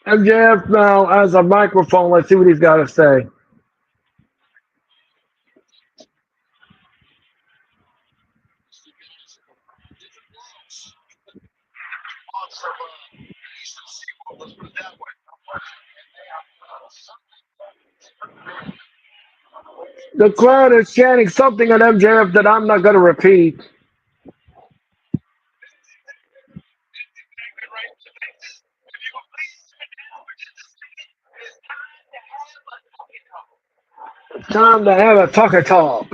MJF now has a microphone. Let's see what he's got to say. The crowd is chanting something at MJF that I'm not going to repeat. Time to have a talk.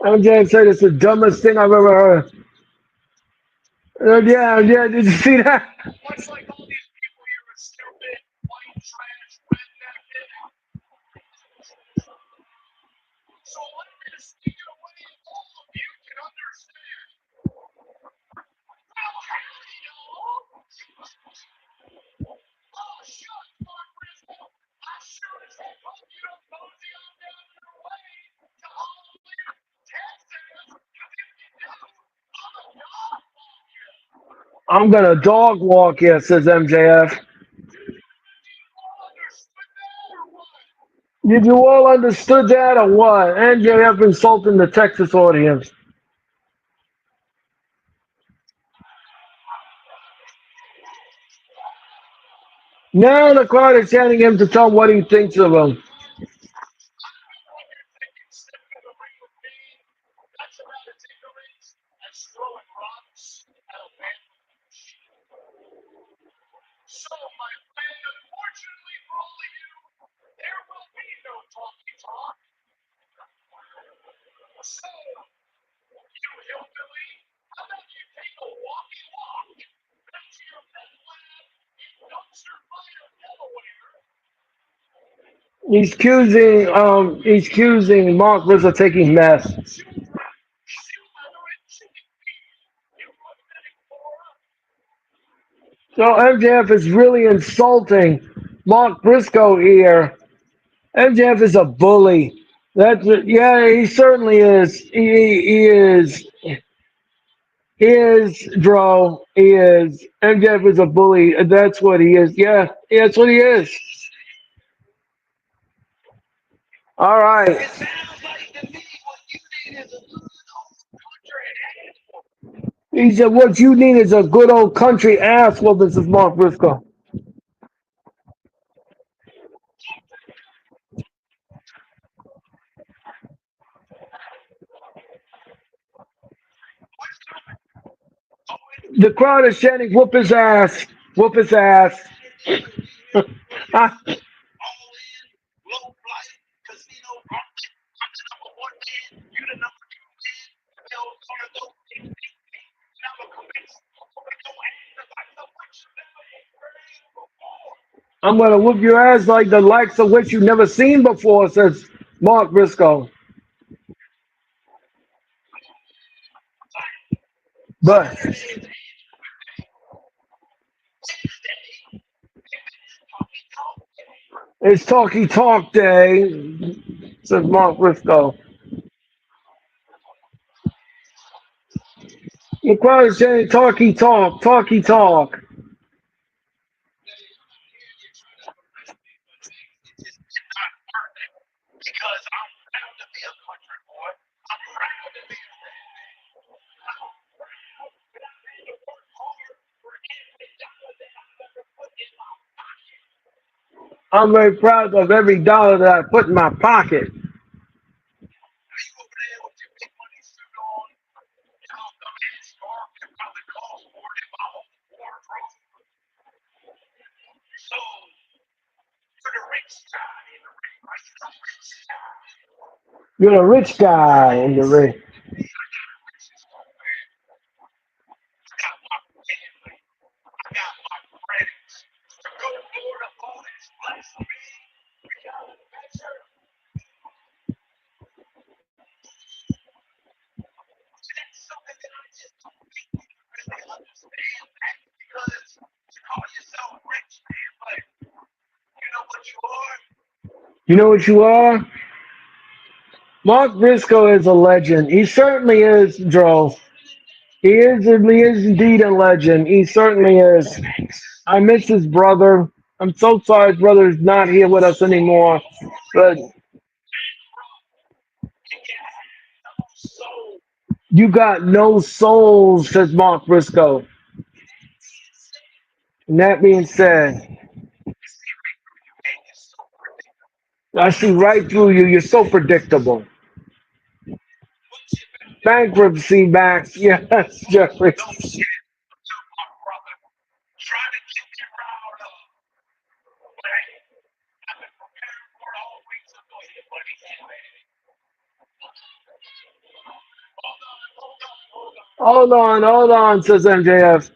MJF said it's the dumbest thing I've ever heard. Yeah. Did you see that? I'm going to dog walk here, says MJF. Did you all understood that or what? MJF insulting the Texas audience. Now the crowd is chanting him to tell what he thinks of him. He's accusing Mark Rizzo taking meth. So MJF is really insulting Mark Briscoe here. MJF is a bully. Yeah, he certainly is. He is. He is, Dro. He is. MJF is a bully. That's what he is. Yeah, that's what he is. All right. He said, "What you need is a good old country ass." Well, this is Mark Briscoe. The crowd is chanting, "Whoop his ass! Whoop his ass!" I'm gonna whoop your ass like the likes of which you've never seen before, says Mark Briscoe. But it's talky talk day, says Mark Briscoe. The crowd is saying talky talk. I'm very proud of every dollar that I put in my pocket. You're a rich guy in the ring. You know what you are? Mark Briscoe is a legend. He certainly is, Dro. He is indeed a legend. He certainly is. I miss his brother. I'm so sorry his brother's not here with us anymore. But you got no soul, says Mark Briscoe. And that being said, I see right through you. You're so predictable. Bankruptcy, Max. Yes, Jeffrey. Hold on, says MJF.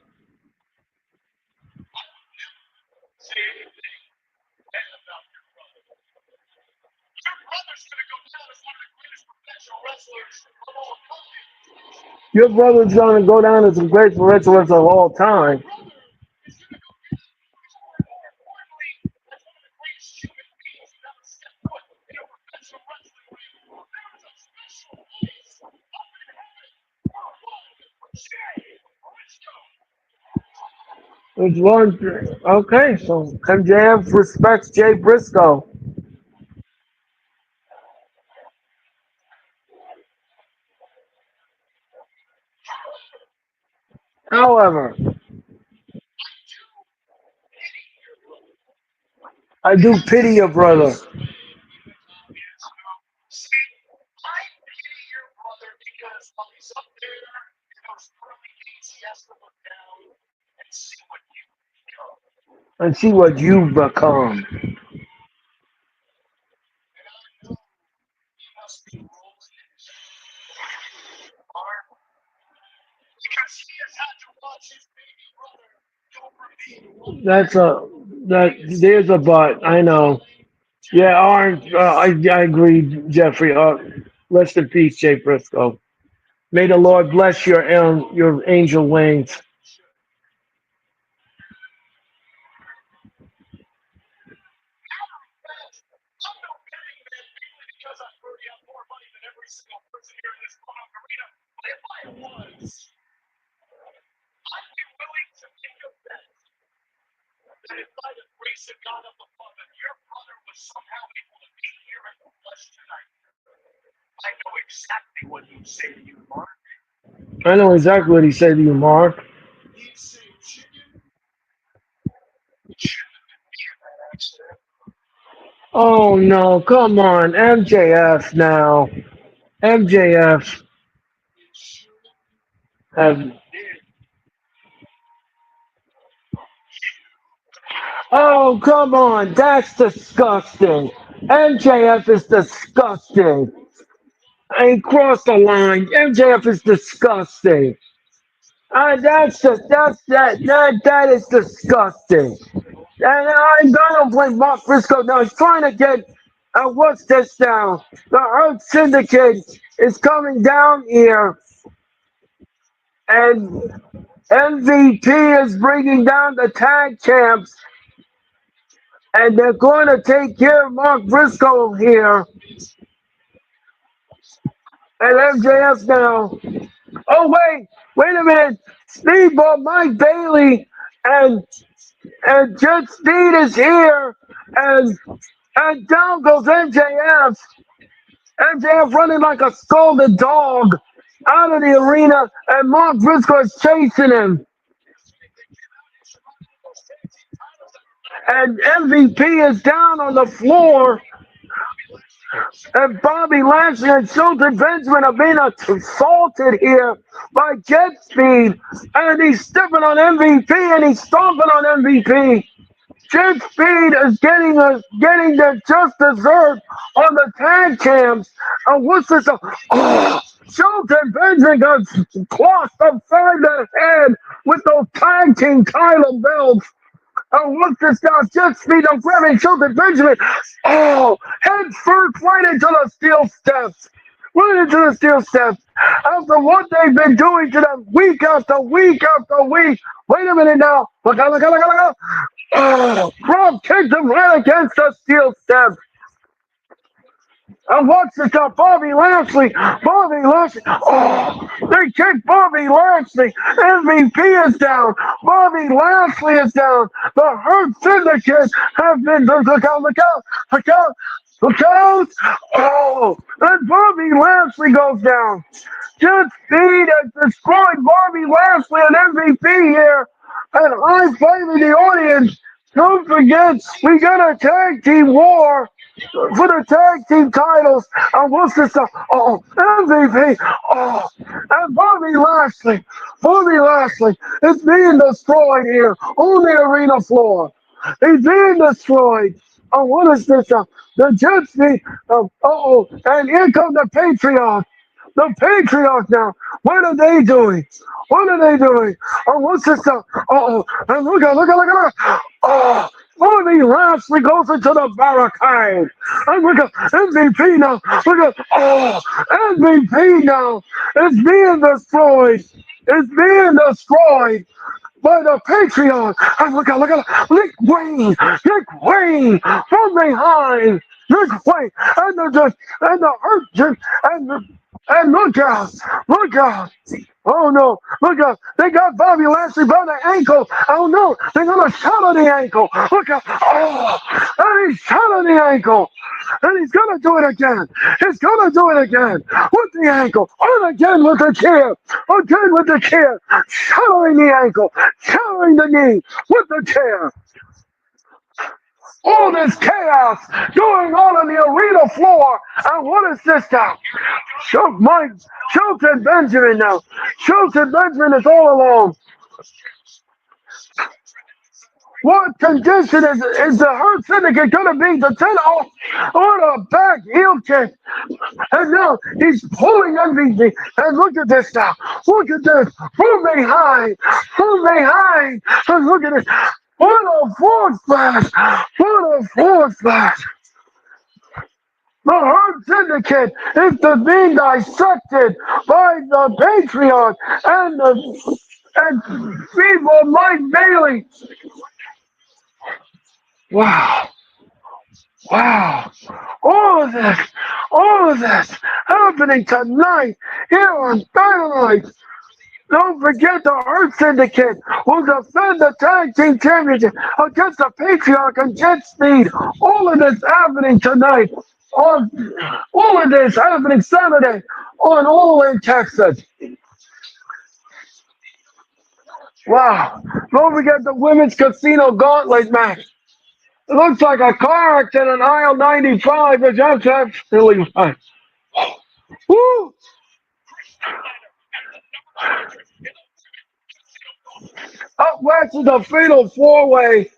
Your brother's going to go down as the greatest wrestler of all time. It's one. Okay, so MJF respects Jay Briscoe. However, I do pity your brother. And see what you've become. That's a that. There's a but. I know. Yeah, Orange. I agree, Jeffrey. Rest in peace, Jay Briscoe. May the Lord bless your angel wings. I know exactly what he said to you, Mark. Oh no, come on, MJF now. MJF have. Oh come on, that's disgusting. MJF is disgusting. I crossed the line. MJF is disgusting. That is disgusting. And I don't blame Mark Briscoe. Now he's trying to get what's this now? The Earth Syndicate is coming down here, and MVP is bringing down the tag champs, and they're going to take care of Mark Briscoe here, and MJF now. Oh wait a minute! Speedball Mike Bailey and Jet Speed is here, and down goes MJF. MJF running like a scalded dog out of the arena, and Mark Briscoe is chasing him. And MVP is down on the floor, and Bobby Lashley and Shelton Benjamin are being assaulted here by Jet Speed, and he's stepping on MVP and he's stomping on MVP. Jet Speed is getting their just dessert on the tag champs. And what's this? Oh, Shelton Benjamin got clocked upside the head with those tag team title belts. And what's this now? Jet Speed, I'm grabbing Shelton Benjamin. Oh, head first right into the steel steps. Right into the steel steps. After what they've been doing to them week after week after week. Wait a minute now. Look out. Oh, Rob kicked him right against the steel steps. And watch this out, Bobby Lashley. Bobby Lashley. Oh, they kicked Bobby Lashley. MVP is down. Bobby Lashley is down. The Hurt Syndicate have been. Look out, look out, look out, look out. Oh, and Bobby Lashley goes down. Just Speed has destroyed Bobby Lashley and MVP here. And high fiving the audience. Don't forget, we got a tag team war for the tag team titles. And what's this? Oh, MVP. Oh, and Bobby Lashley is being destroyed here on the arena floor. He's being destroyed. Oh, what is this? The jet ski. And here comes the Patriot. The Patriots now. What are they doing? What are they doing? Oh, what's this stuff? And look at. Oh, Bobby Lashley goes into the barricade. And look at MVP now. Look at, MVP now. It's being destroyed. It's being destroyed by the Patreon. And look at Nick Wayne from behind. Nick Wayne and the urgent and look out. Oh no, look out. They got Bobby Lashley by the ankle. Oh no, they're gonna shot on the ankle. Look out. Oh, and he's shot on the ankle. And he's gonna do it again. He's gonna do it again with the ankle. And again with the chair. Again with the chair. Shadowing the ankle. Shadowing the knee with the chair. All this chaos going on the arena floor. And what is this now? Shelton Benjamin now. Shelton Benjamin is all alone. What condition is the Hurt Syndicate going to be? The 10 on a back heel kick. And now he's pulling MVP. And look at this now. Look at this. From behind. From behind. And look at it. What a force splash. What a force splash. The Hurt Syndicate is being dissected by the Patreon and people Mike Bailey. Wow. All of this happening tonight here on Dynamite. Don't forget the Hurt Syndicate will defend the tag team championship against the Patriarch and Jet Speed. All of this happening tonight. All of this happening Saturday on All in Texas. Wow. Don't forget the Women's Casino Gauntlet match. It looks like a car accident on aisle 95 is absolutely fine. Woo! Up west is a fatal four-way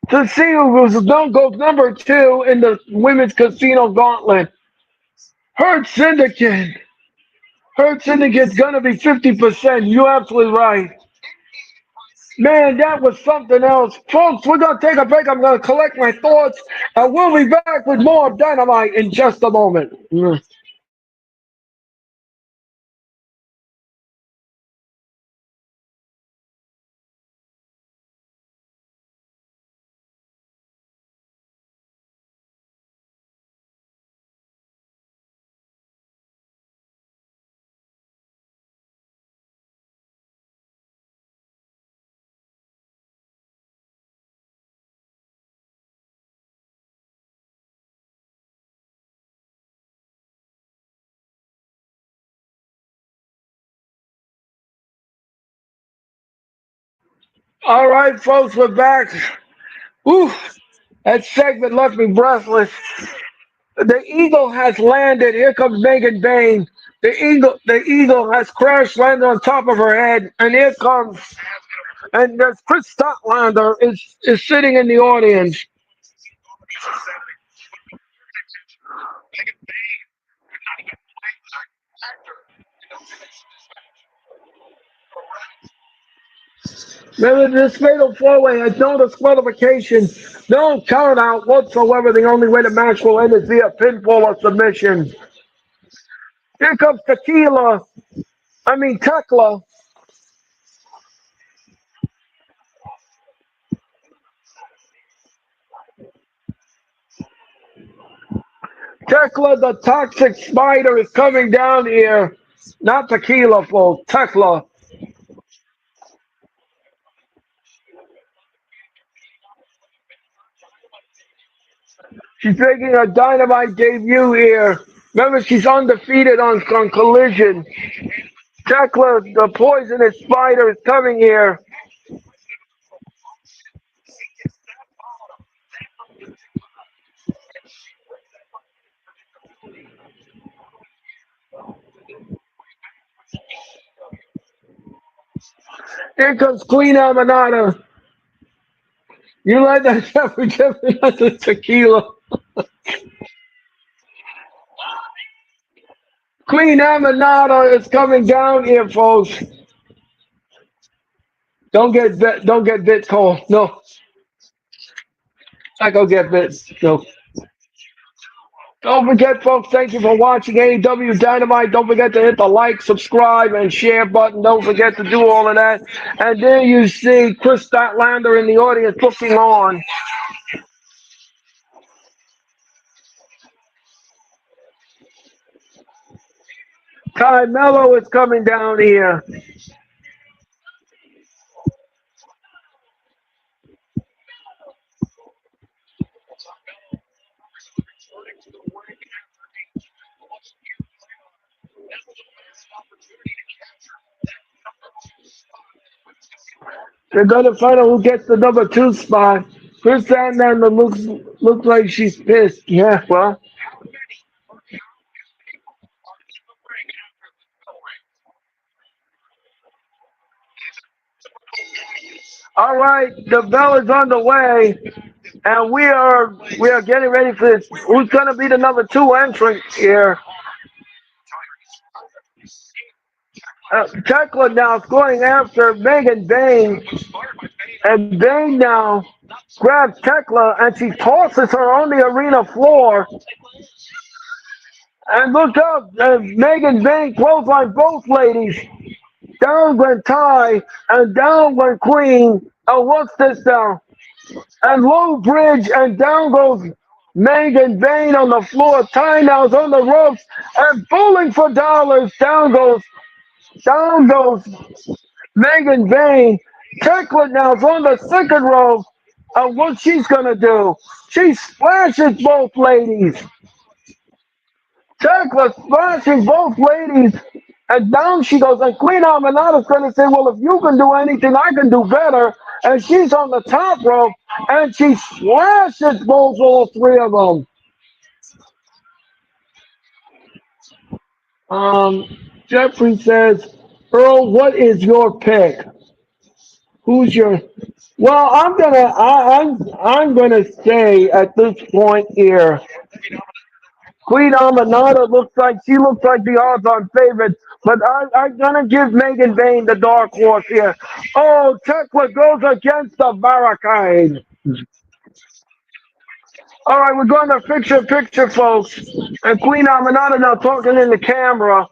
to see who goes number 2 in the Women's Casino Gauntlet. Hurt Syndicate. Hurt Syndicate's gonna be 50%. You're absolutely right. Man, that was something else. Folks, we're going to take a break. I'm going to collect my thoughts, and we'll be back with more Dynamite in just a moment. All right, folks, we're back. Ooh, that segment left me breathless. The Eagle has landed. Here comes Megan Bain. The Eagle has crash landed on top of her head, and here comes, and there's Chris Statlander is sitting in the audience. Remember, this fatal four-way has no disqualification, no count out whatsoever. The only way the match will end is via pinfall or submission. Here comes Tekla. Tekla, the toxic spider, is coming down here. Not tequila, folks. Tekla. She's making a Dynamite debut here. Remember, she's undefeated on Collision. Tekla, the poisonous spider, is coming here. Here comes Queen Amanada. You like that Jeffrey Jeffrey, that's a tequila. Queen Amanada is coming down here, folks. Don't get bit, Cole. No, I go get bit. No. Don't forget, folks, thank you for watching AEW Dynamite. Don't forget to hit the like, subscribe, and share button. Don't forget to do all of that. And there you see Chris Statlander in the audience looking on. Ty Mello is coming down here. They're going to find out who gets the number 2 spot. Chris Statlander looks like she's pissed. Yeah, well. All right, the bell is on the way, and we are getting ready for this. Who's going to be the number 2 entrant here? Tekla now is going after Megan Bain, and Bain now grabs Tekla and she tosses her on the arena floor. And look up, Megan Bain clothesline both ladies. Down went Ty and down went Queen. And what's this now? And low bridge and down goes Megan Bain on the floor. Ty now's on the ropes and bowling for dollars. Down goes Megan Bain. Tekla now's on the second rope. And what she's gonna do? She splashes both ladies. Tekla splashing both ladies. And down she goes. And Queen Amanada's gonna say, well, if you can do anything, I can do better. And she's on the top rope. And she slashes both all 3 of them. Jeffrey says, Earl, what is your pick? Who's your? Well, I'm gonna say at this point here, Queen Amanada looks like the odds-on favorite, but I'm gonna give Megan Bain the dark horse here. Oh, Tekla goes against the barricade. All right, we're going to picture, folks. And Queen Amanada now talking in the camera.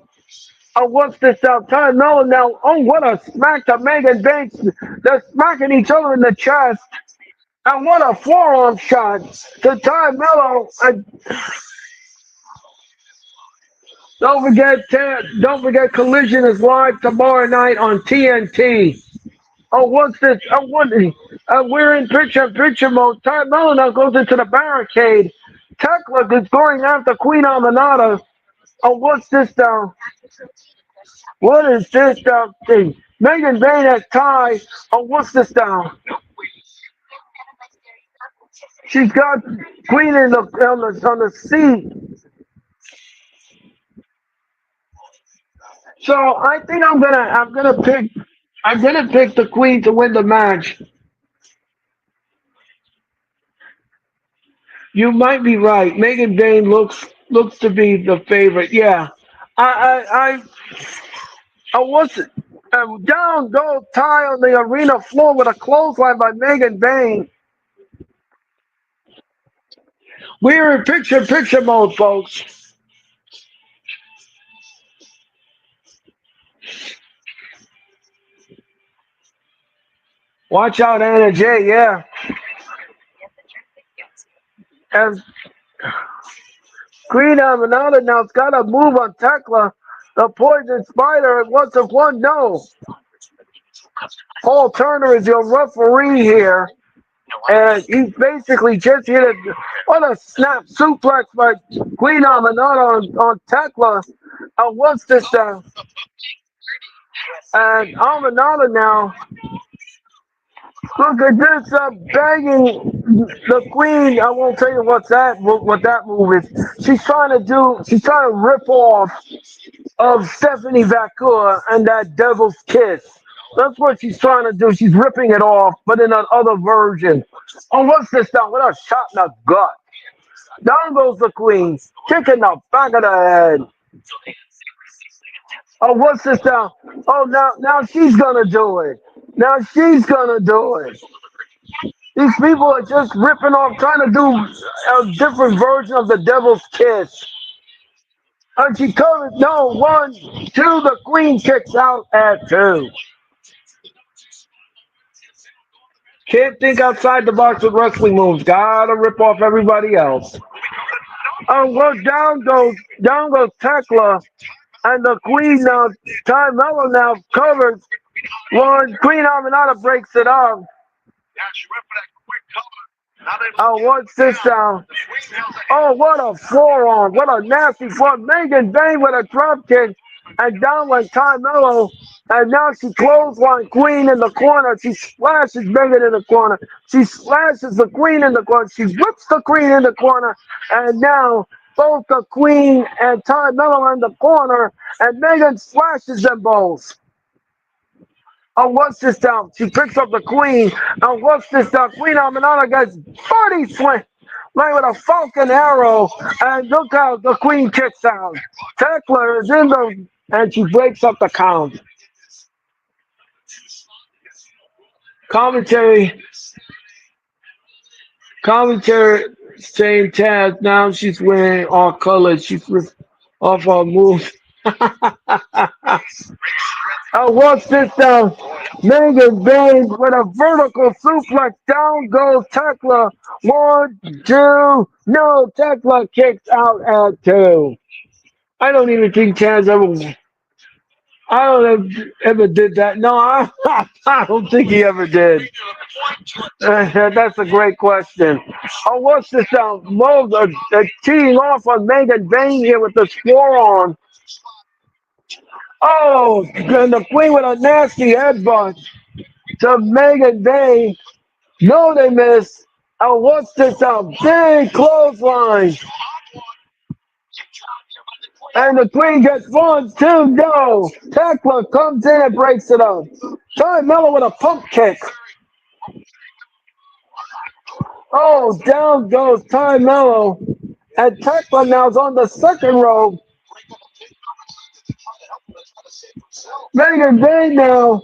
Oh, what's this now? Ty Mello now. Oh, what a smack to Megan Bates. They're smacking each other in the chest. And what a forearm shot to Ty Mello. And don't forget, Collision is live tomorrow night on TNT. Oh, what's this? We're in picture mode. Ty Mello now goes into the barricade. Tekla is going after Queen Amanada. Oh, what's this now? What is this thing? Megan Bain has Ty. Oh, what's this now? She's got Queen on the seat. So I think I'm gonna pick the Queen to win the match. You might be right. Megan Bain looks to be the favorite. Yeah. I wasn't. Down goes Ty on the arena floor with a clothesline by Megan Bain. We're in picture mode, folks. Watch out, Anna J. Yeah. And Queen Aminata now's got a move on Tekla. The Poison Spider. What's a one? No. Paul Turner is your referee here. And he basically just hit a what a snap suplex by Queen Aminata on Tekla. What's this? And Aminata now. Look at this, banging the Queen. I won't tell you what that move is. She's trying to rip off of Stephanie Vaquer and that Devil's Kiss. That's what she's trying to do. She's ripping it off, but in another version. Oh, what's this now? What a shot in the gut. Down goes the Queen, kicking the back of the head. Oh, what's this now? Oh, now she's gonna do it. Now she's gonna do it. These people are just ripping off, trying to do a different version of the Devil's Kiss. And she covers, no, 1, 2, the Queen kicks out at 2. Can't think outside the box with wrestling moves. Gotta rip off everybody else. Oh, well, down goes Tekla, and the Queen now, Ty Mello now covers. One, Queen Aminata breaks it up. Oh, what's this down? Oh, what a forearm. What a nasty forearm. Megan Bain with a drop kick. And down went Ty Mello. And now she clothesline Queen in the corner. She splashes Megan in the corner. She slashes the Queen in the corner. She whips the Queen in the corner. And now both the Queen and Ty Mello are in the corner. And Megan slashes them both. Oh, what's this down? She picks up the Queen. Oh, what's this down? Queen Aminata gets body swing. Like with a Falcon Arrow. And look how the Queen kicks out. Tekla is in the... And she breaks up the count. Commentary saying Taz. Now she's wearing all colors. She's off her moves. Oh, what's this down? Megan Bain with a vertical suplex. Down goes Tekla. 1, 2. No, Tekla kicks out at 2. I don't even think Taz ever did that. No, I don't think he ever did. That's a great question. Oh, what's this down? Mo, teeing off on Megan Bain here with the forearm. Oh, and the Queen with a nasty headbutt to Megan Bain. No, they miss. Oh, what's this? A big clothesline. And the Queen gets 1, 2, no. Tekla comes in and breaks it up. Ty Mello with a pump kick. Oh, down goes Ty Mello. And Tekla now is on the second rope. Megan Bain now.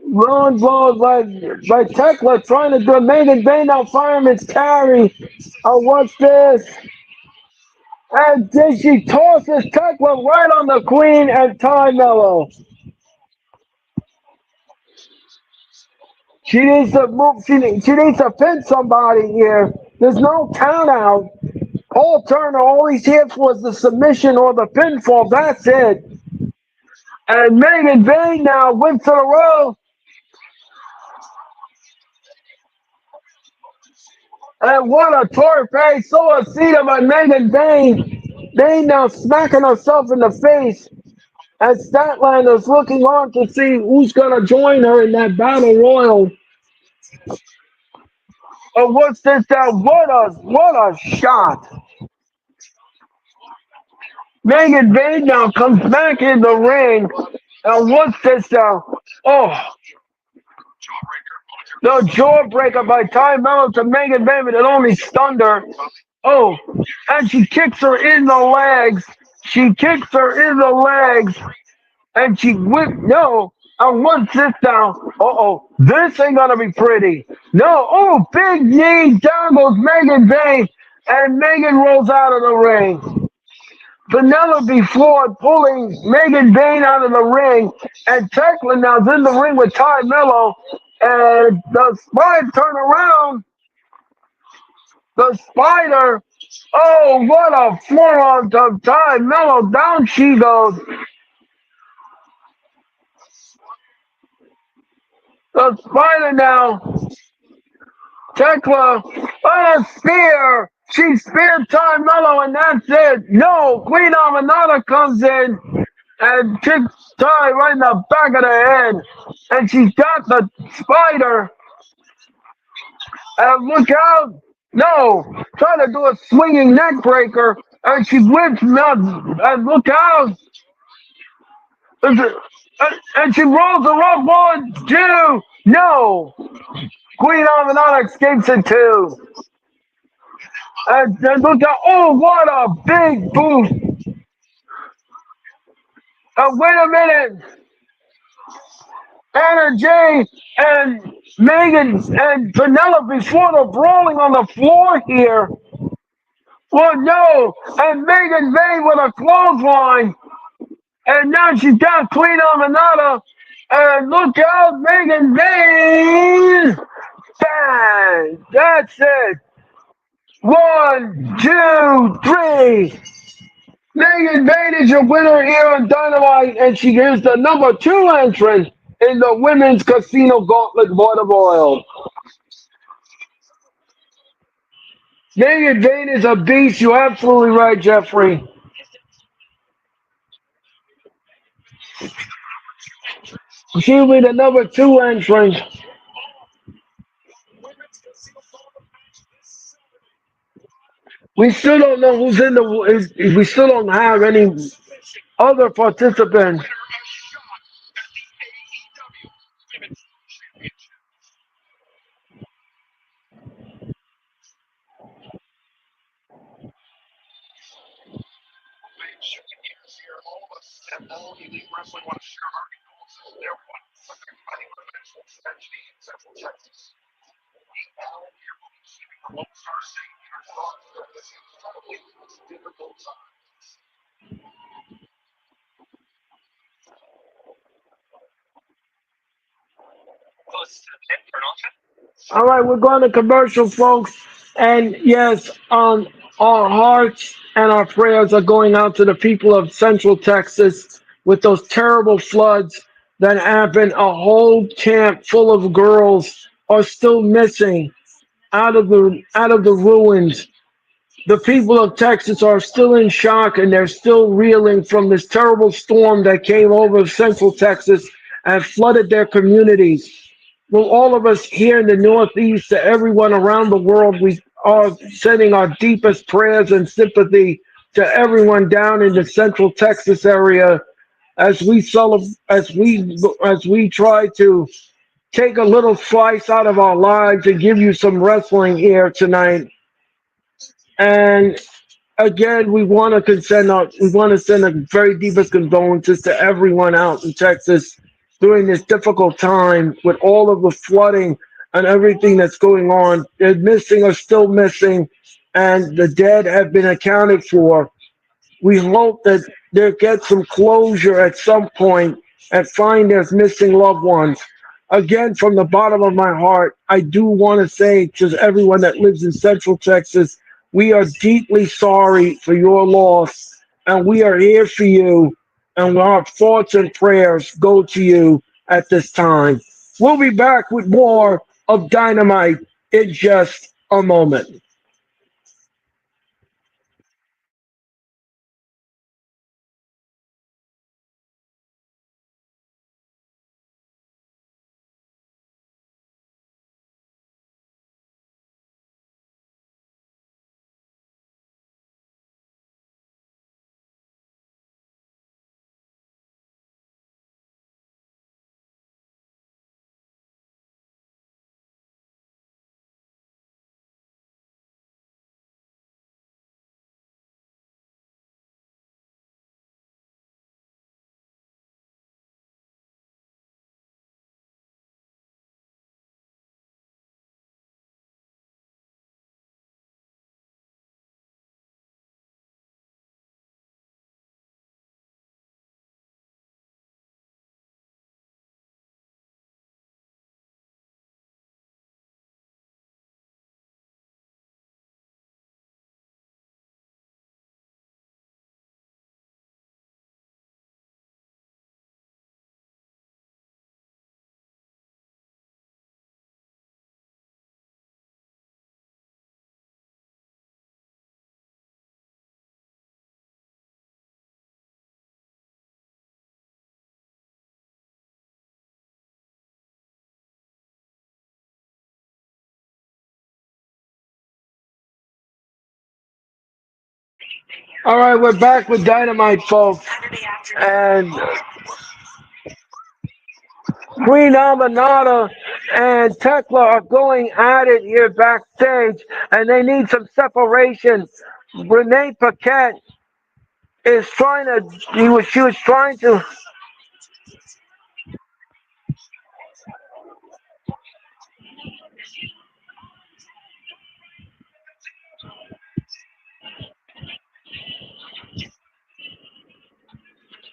Ron balls by Tekla trying to do Megan Bain now fireman's carry. Oh, what's this? And then she tosses Tekla right on the Queen and Ty Mello. She needs to move. She needs to pin somebody here. There's no count out. Paul Turner, all he hits was the submission or the pinfall. That's it. And Megan Bain now went to the row. And what a torpe. So a seat by Megan Bain. Bain now smacking herself in the face. And Statlander's looking on to see who's going to join her in that battle royal. Oh, what's this down? What a shot. Megan Bain now comes back in the ring. And what's this down? Oh. The jawbreaker by Ty Mello to Megan Bain, but it only stunned her. Oh, and she kicks her in the legs. She kicks her in the legs. And she whipped, no, and what's this down? Uh-oh, this ain't gonna be pretty. No, oh, big knee, down goes Megan Bain, and Megan rolls out of the ring. Penelope Ford pulling Megan Bain out of the ring, and Tekla now's in the ring with Ty Mello, And the spider turned around. The spider. Oh, what a forearm to tie Mellow. Down she goes. The spider now. Tekla. On a spear. She speared Ty Mellow, and that's it. No, Queen Amanada comes in and kicks Ty right in the back of the head. And she's got the spider. And look out! No! Trying to do a swinging neck breaker, and she whips out. And look out! And she rolls her up. One, two. No! Queen Amanada escapes it too. And look out! Oh, what a big boost! Wait a minute! Anna Jay and Megan and Penelope Ford are brawling on the floor here. Well, no, and Megan May with a clothesline, and now she's got Queen Amanada, and look out, Megan May! Bang! That's it. One, two, three. Megan May is your winner here on Dynamite, and she is the number 2 entrant in the Women's Casino Gauntlet Water Boil. Megan May is a beast. You're absolutely right, Jeffrey. She'll be the number 2 entrant. We still don't know who's in the. We still don't have any other participants. All right, we're going to commercial, folks. And yes, our hearts and our prayers are going out to the people of Central Texas with those terrible floods that happened. A whole camp full of girls are still missing out of the ruins. The people of Texas are still in shock and they're still reeling from this terrible storm that came over Central Texas and flooded their communities. Well, all of us here in the Northeast, to everyone around the world, we are sending our deepest prayers and sympathy to everyone down in the Central Texas area as we as we try to take a little slice out of our lives and give you some wrestling here tonight. And again, we want to send a very deepest condolences to everyone out in Texas during this difficult time with all of the flooding and everything that's going on. The missing are still missing, and the dead have been accounted for. We hope that they get some closure at some point and find their missing loved ones. Again, from the bottom of my heart, I do want to say to everyone that lives in Central Texas, we are deeply sorry for your loss, and we are here for you, and our thoughts and prayers go to you at this time. We'll be back with more of Dynamite in just a moment. All right, we're back with Dynamite, folks. And Queen Amanada and Tekla are going at it here backstage, and they need some separation. Renee Paquette is trying to. She was trying to.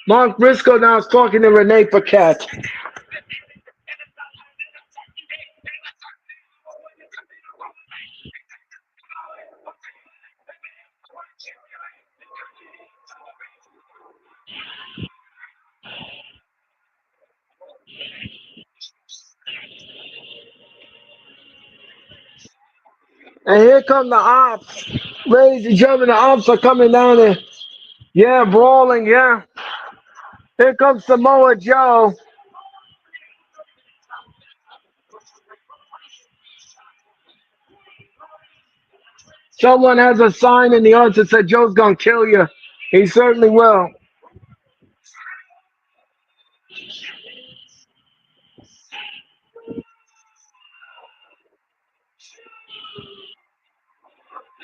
Mark Briscoe now is talking to Renee Paquette. And here come the ops. Ladies and gentlemen, the ops are coming down there. Yeah, brawling, yeah. Here comes Samoa Joe. Someone has a sign in the audience that said Joe's gonna kill you. He certainly will.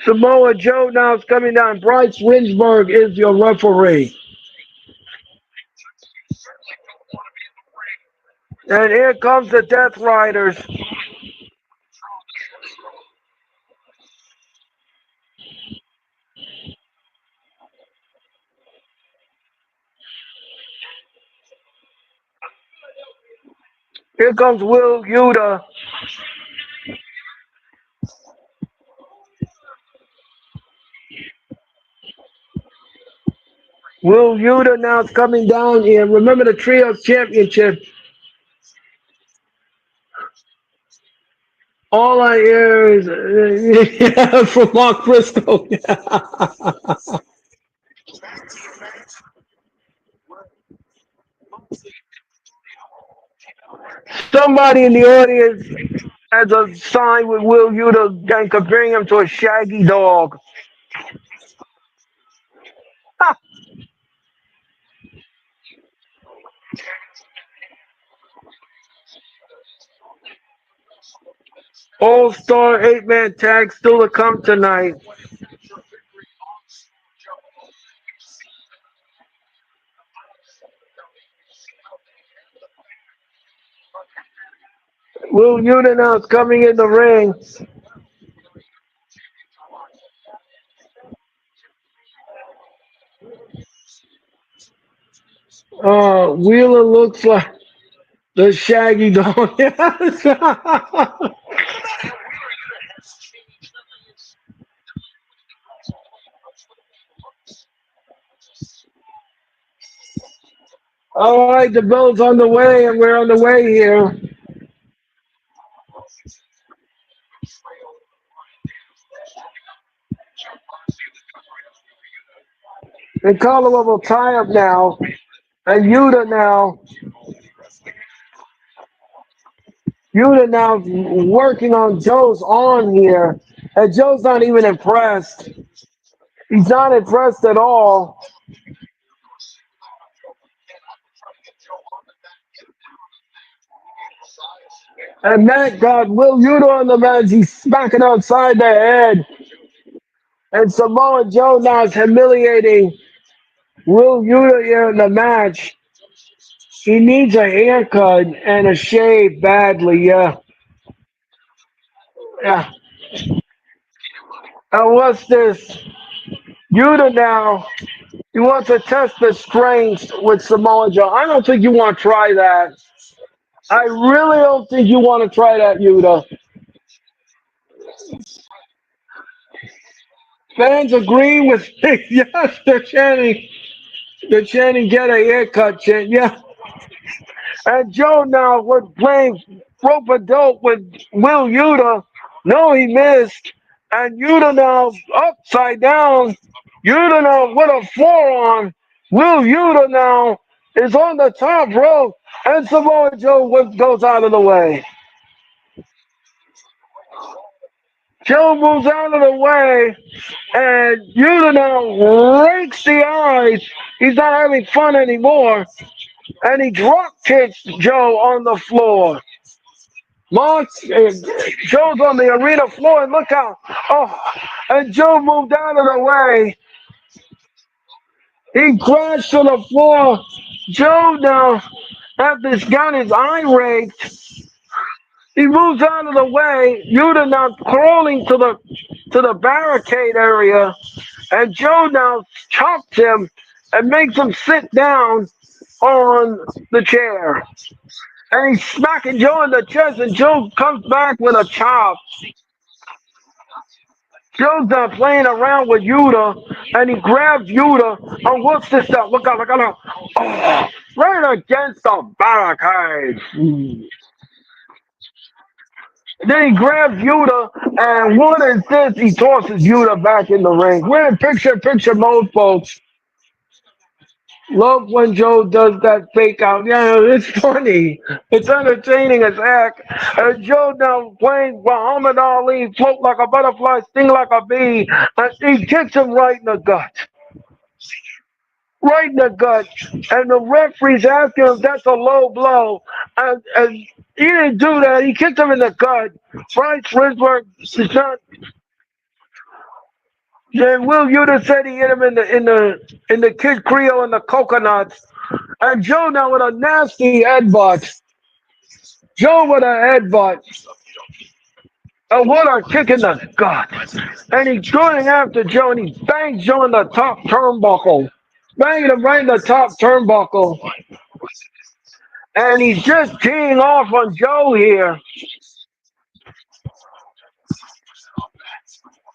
Samoa Joe now is coming down. Bryce Winsberg is your referee. And here comes the Death Riders. Here comes Will Yuta. Will Yuta now is coming down here. Remember the Trios Championship. All I hear is from Mark Briscoe. Somebody in the audience has a sign with Will Yuta and comparing him to a shaggy dog. All-Star 8-man tag still to come tonight. Will Yuta now is coming in the ring. Wheeler looks like the shaggy dog. Yes. All right, the bell's on the way, and we're on the way here. And Caldwell will tie up now. And Yuta now working on Joe's arm here. And Joe's not even impressed. He's not impressed at all. And Matt got Will Yuta on the mat. He's smacking outside the head. And Samoa Joe now is humiliating Will Yuta here in the match. He needs a haircut and a shave badly, yeah. Yeah. And what's this? Yuta now, he wants to test the strength with Samoa Joe. I don't think you want to try that. I really don't think you want to try that, Yuta. Fans agree with me. Yes, they're chanting. They're chanting, get a haircut, chant. Yeah. And Joe now was playing rope a dope with Will Yuta. No, he missed. And Yuta now upside down. Yuta now with a forearm. Will Yuta now is on the top rope. And Samoa Joe goes out of the way. Joe moves out of the way, and Yuta now rakes the eyes. He's not having fun anymore, and he drop kicks Joe on the floor. Joe's on the arena floor, and look out! Oh, and Joe moved out of the way. He crashed to the floor. Joe now, after he's got his eye raked, he moves out of the way. Yuta now crawling to the barricade area, and Joe now chops him and makes him sit down on the chair. And he's smacking Joe in the chest, and Joe comes back with a chop. Joe's not playing around with Yuta, and he grabs Yuta. Oh, what's this stuff? Look out, look out. Oh, right against the barricade. Then he grabs Yuta, and what is this? He tosses Yuta back in the ring. We're in picture mode, folks. Love when Joe does that fake out. Yeah, it's funny. It's entertaining as heck. And Joe now playing Muhammad Ali, float like a butterfly, sting like a bee. And he kicks him right in the gut. Right in the gut. And the referee's asking him if that's a low blow. And he didn't do that. He kicked him in the gut. Bryce Risberg is not. Then Will Yuta said he hit him in the Kid Creole and the coconuts. And Joe now with a nasty headbutt. Joe with a headbutt. And what a kick in the gut. And he's going after Joe, and he bangs Joe in the top turnbuckle. Banging him right in the top turnbuckle. And he's just teeing off on Joe here.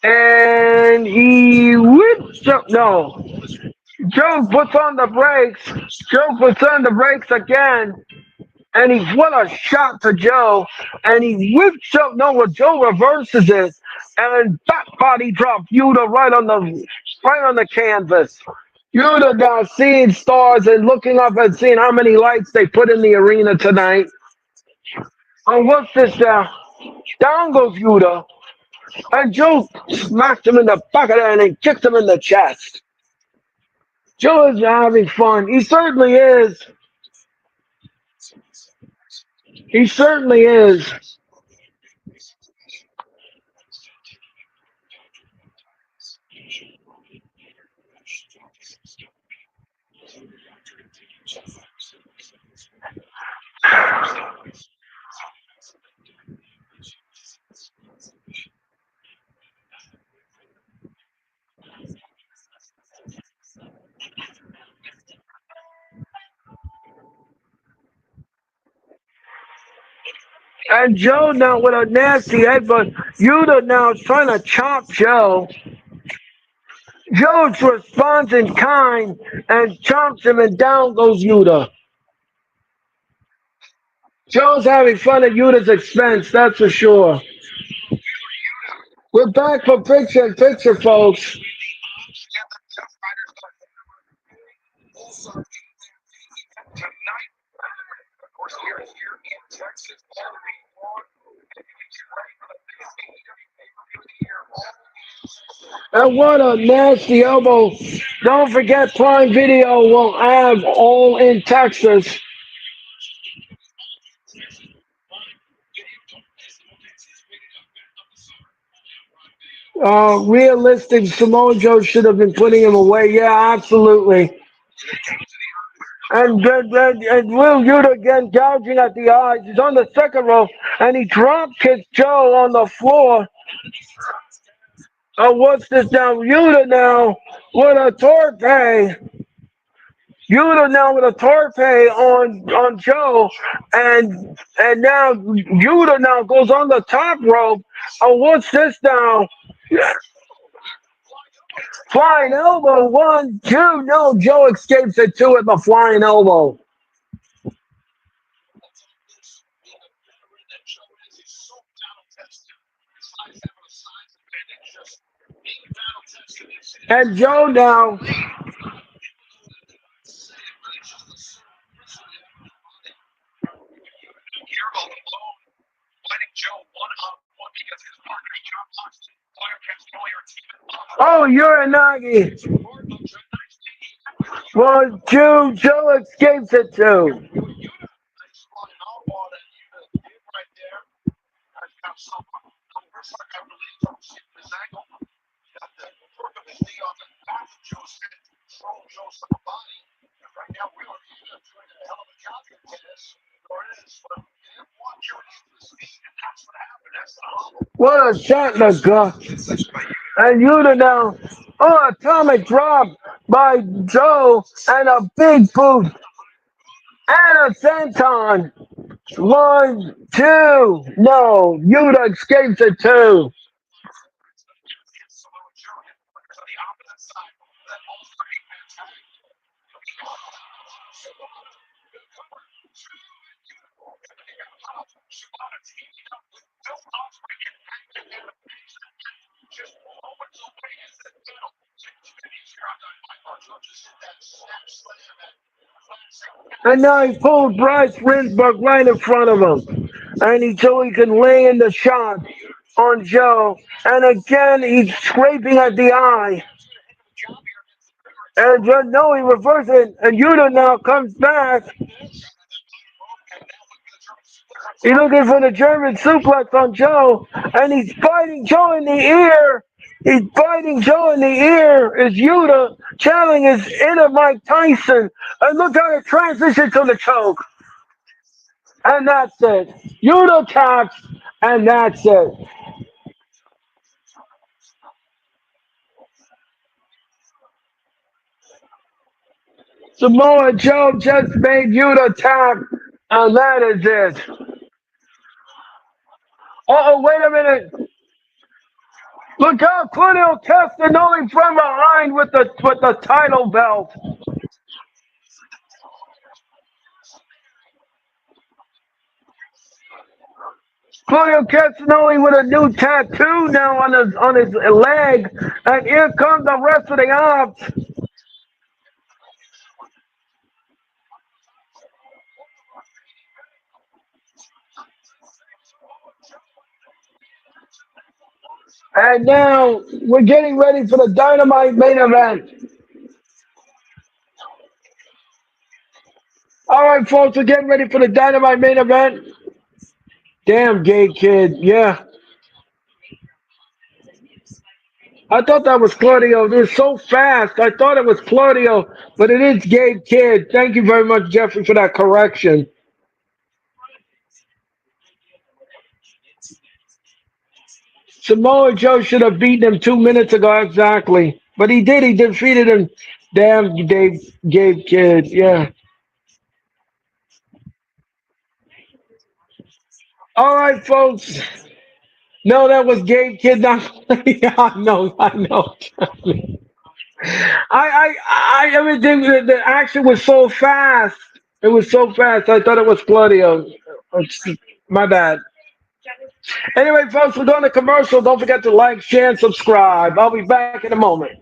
And he whips Joe. No. Joe puts on the brakes. Joe puts on the brakes again. And what a shot to Joe. And he whips Joe. No, well, Joe reverses it. And back body drop Yuta right on the canvas. Yuta now seeing stars and looking up and seeing how many lights they put in the arena tonight. And what's this now? Down goes Yuta. And Joe smacked him in the back of the head and kicked him in the chest. Joe is having fun. He certainly is. He certainly is. And Joe now with a nasty headbutt. Yuta now is trying to chop Joe. Joe responds in kind and chomps him, and down goes Yuta. Joe's having fun at Yuta's expense, that's for sure. We're back for picture in picture, folks. And what a nasty elbow. Don't forget, Prime Video will have All in Texas. Realistic, Samoa Joe should have been putting him away. Yeah, absolutely. And Will Yuta again gouging at the eyes. He's on the second row, and he drop kicks Joe on the floor. Oh, what's this now? Yuta now with a torpe. Yuta now with a torpe on Joe, and now Yuta now goes on the top rope. Oh, what's this now? Flying elbow, 1, 2. No, Joe escapes it too with the flying elbow. And Joe now. Oh, Uranagi. Well, Joe escapes it too. What a shot in the gut. And Yuta now. Oh, atomic drop by Joe and a big boot and a senton. One, two. No, Yuta escapes it too. And now he pulled Bryce Rinsburg right in front of him. And so he can land the shot on Joe. And again, he's scraping at the eye. And just no, he reverses it. And Yuta now comes back. He's looking for the German suplex on Joe. And he's biting Joe in the ear. He's biting Joe in the ear. Is Yuta channeling his inner Mike Tyson. And look how it transitions to the choke. And that's it. Yuta taps, and that's it. Samoa Joe just made Yuta tap, and that is it. Oh, wait a minute. Look how Claudio Castagnoli from behind with the title belt. Claudio Castagnoli with a new tattoo now on his leg, and here comes the rest of the ops. And now we're getting ready for the Dynamite main event. All right, folks, we're getting ready for the Dynamite main event. Damn, gay kid. Yeah. I thought that was Claudio. It was so fast. I thought it was Claudio, but it is Gabe Kidd. Thank you very much, Jeffrey, for that correction. Samoa Joe should have beaten him 2 minutes ago, exactly. But he did. He defeated him. Damn, Gabe Kidd. Yeah. All right, folks. No, that was Gabe Kidd. Not, yeah, I know. I know. I mean, the action was so fast. It was so fast. I thought it was Claudio. My bad. Anyway, folks, we're going to commercial. Don't forget to like, share, and subscribe. I'll be back in a moment.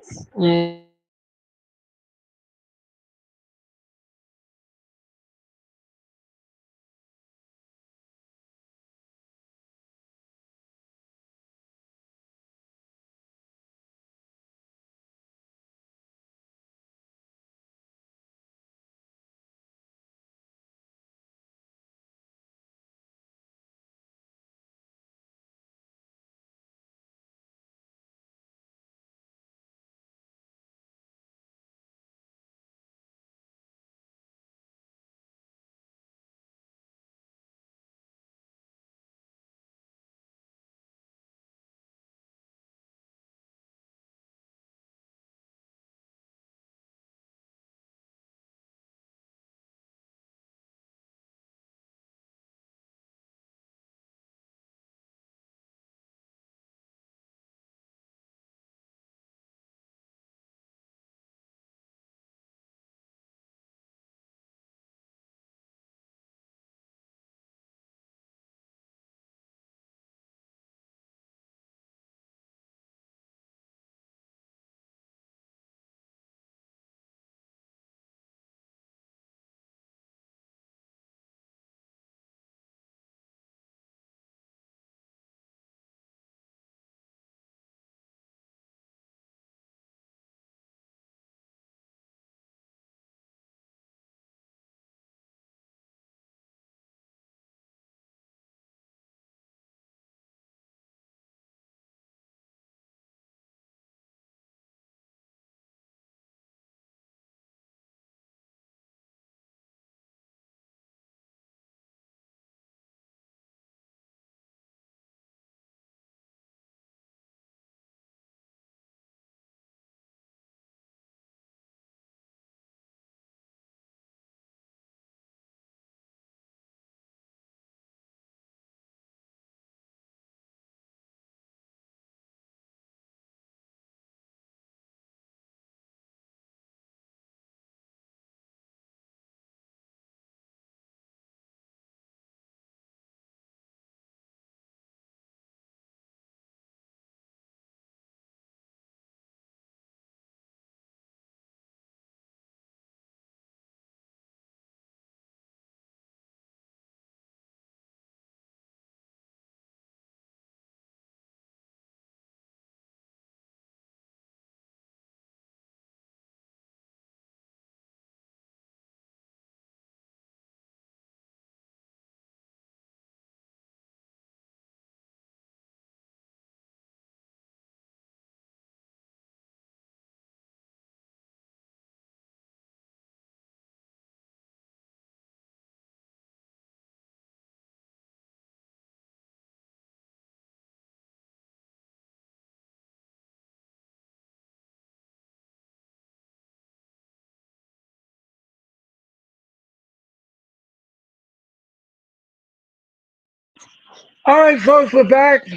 All right, folks, we're back.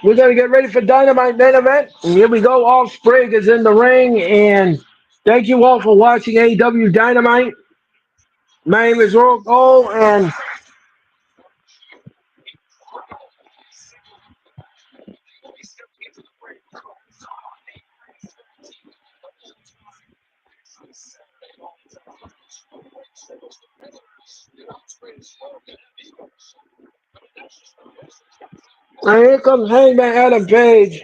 We're going to get ready for Dynamite main event. And here we go. Offspring is in the ring. And thank you all for watching AEW Dynamite. My name is Earl Cole. And here comes Hangman Adam Page.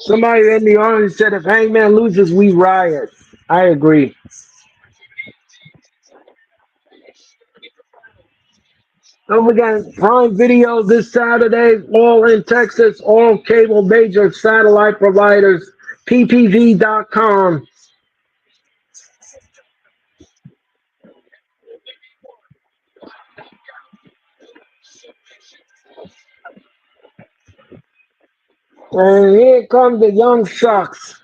Somebody in the audience said if Hangman loses, we riot. I agree. Don't forget Prime Video this Saturday, all in Texas, all cable major satellite providers, ppv.com. And here comes the Young Shucks.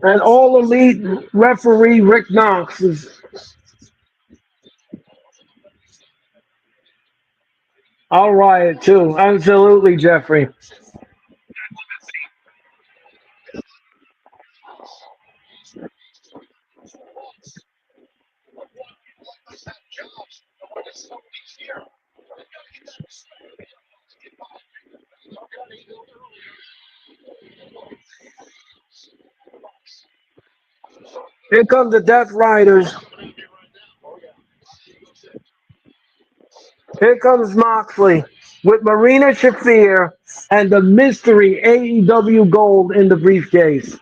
And all elite referee Rick Knox is all riot too. Absolutely, Jeffrey. Here comes the Death Riders. Here comes Moxley with Marina Shafir and the mystery AEW Gold in the briefcase.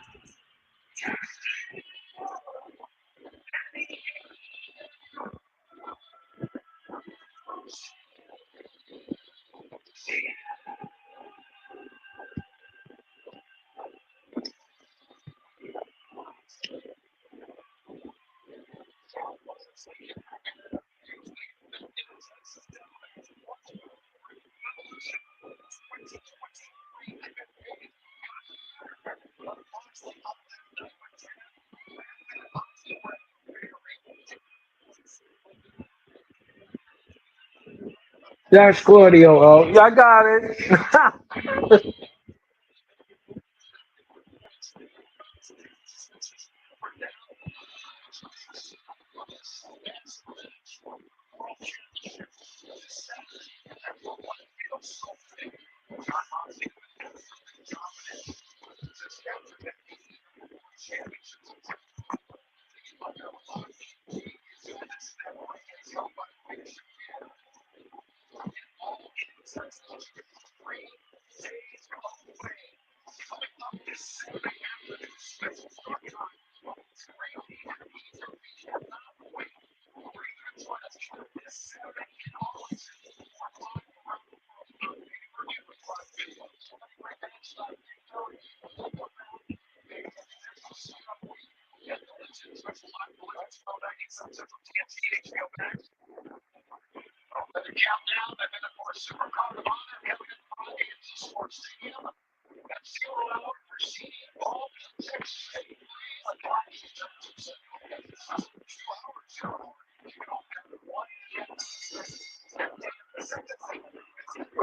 That's Claudio. Oh, I got it.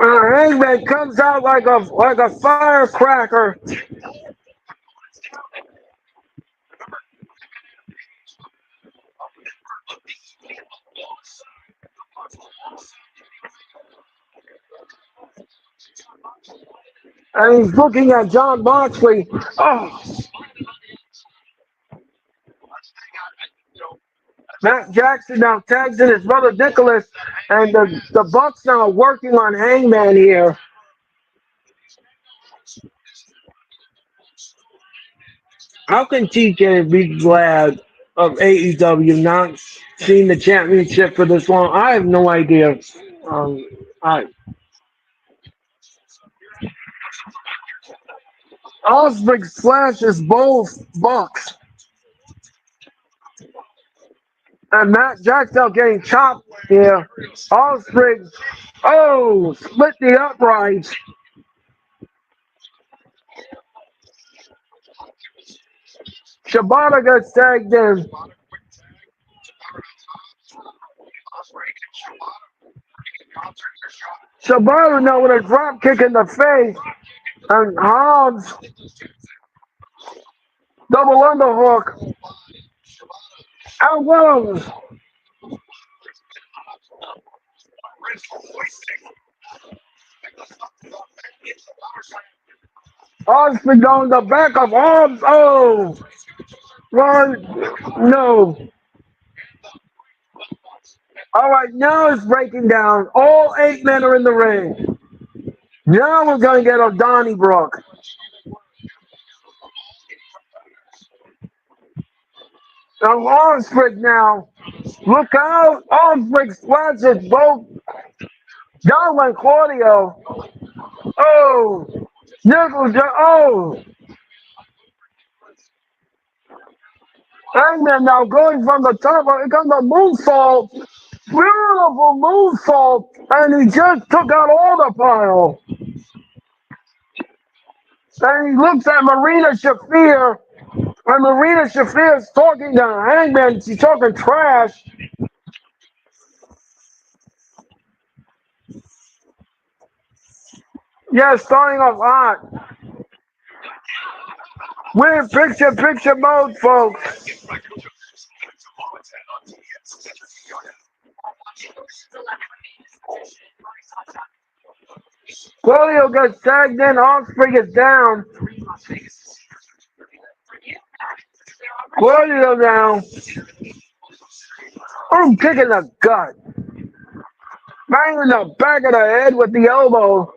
Hangman comes out like a firecracker. And he's looking at John Moxley. Oh, Matt Jackson now tags in his brother Nicholas, and the Bucks now are working on Hangman here. How can TK be glad of AEW not seeing the championship for this long? I have no idea. Um, I Osprey slashes both Bucks, and Matt Jackson getting chopped here. Osprey, oh, split the uprights. Shibata gets tagged in. Shibata now with a drop kick in the face, and Hobbs double underhook. Out goes. Osprey down the back of Hobbs. Oh, one, no. All right, now it's breaking down. All 8 men are in the ring. Now we're going to get a Donnybrook. Now Osprey now. Look out. Osprey splashes both down like Claudio. Oh, Nichols. Oh, Hangman now going from the top. Here comes a moonsault. Beautiful moonsault. And he just took out all the pile. And he looks at Marina Shafir. And Marina Shafir is talking to Hangman. She's talking trash. Yeah, starting off hot. We're in picture mode, folks. Claudio gets tagged in. Osprey is down. Claudio now. Oh, kicking the gut. Banging the back of the head with the elbow.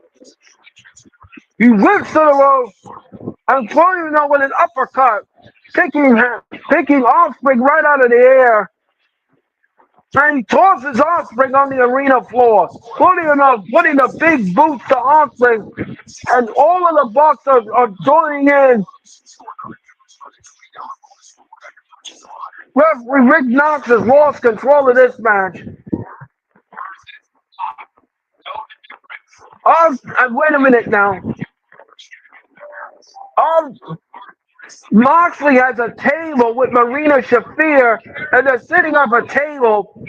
He whips to the rope. And Claudio now with an uppercut. Picking Osprey right out of the air. And he tosses Osprey on the arena floor. Claudio now putting the big boots to Osprey. And all of the Bucks are joining in. Referee Rick Knox has lost control of this match. Wait a minute now. Moxley has a table with Marina Shafir, and they're sitting up a table,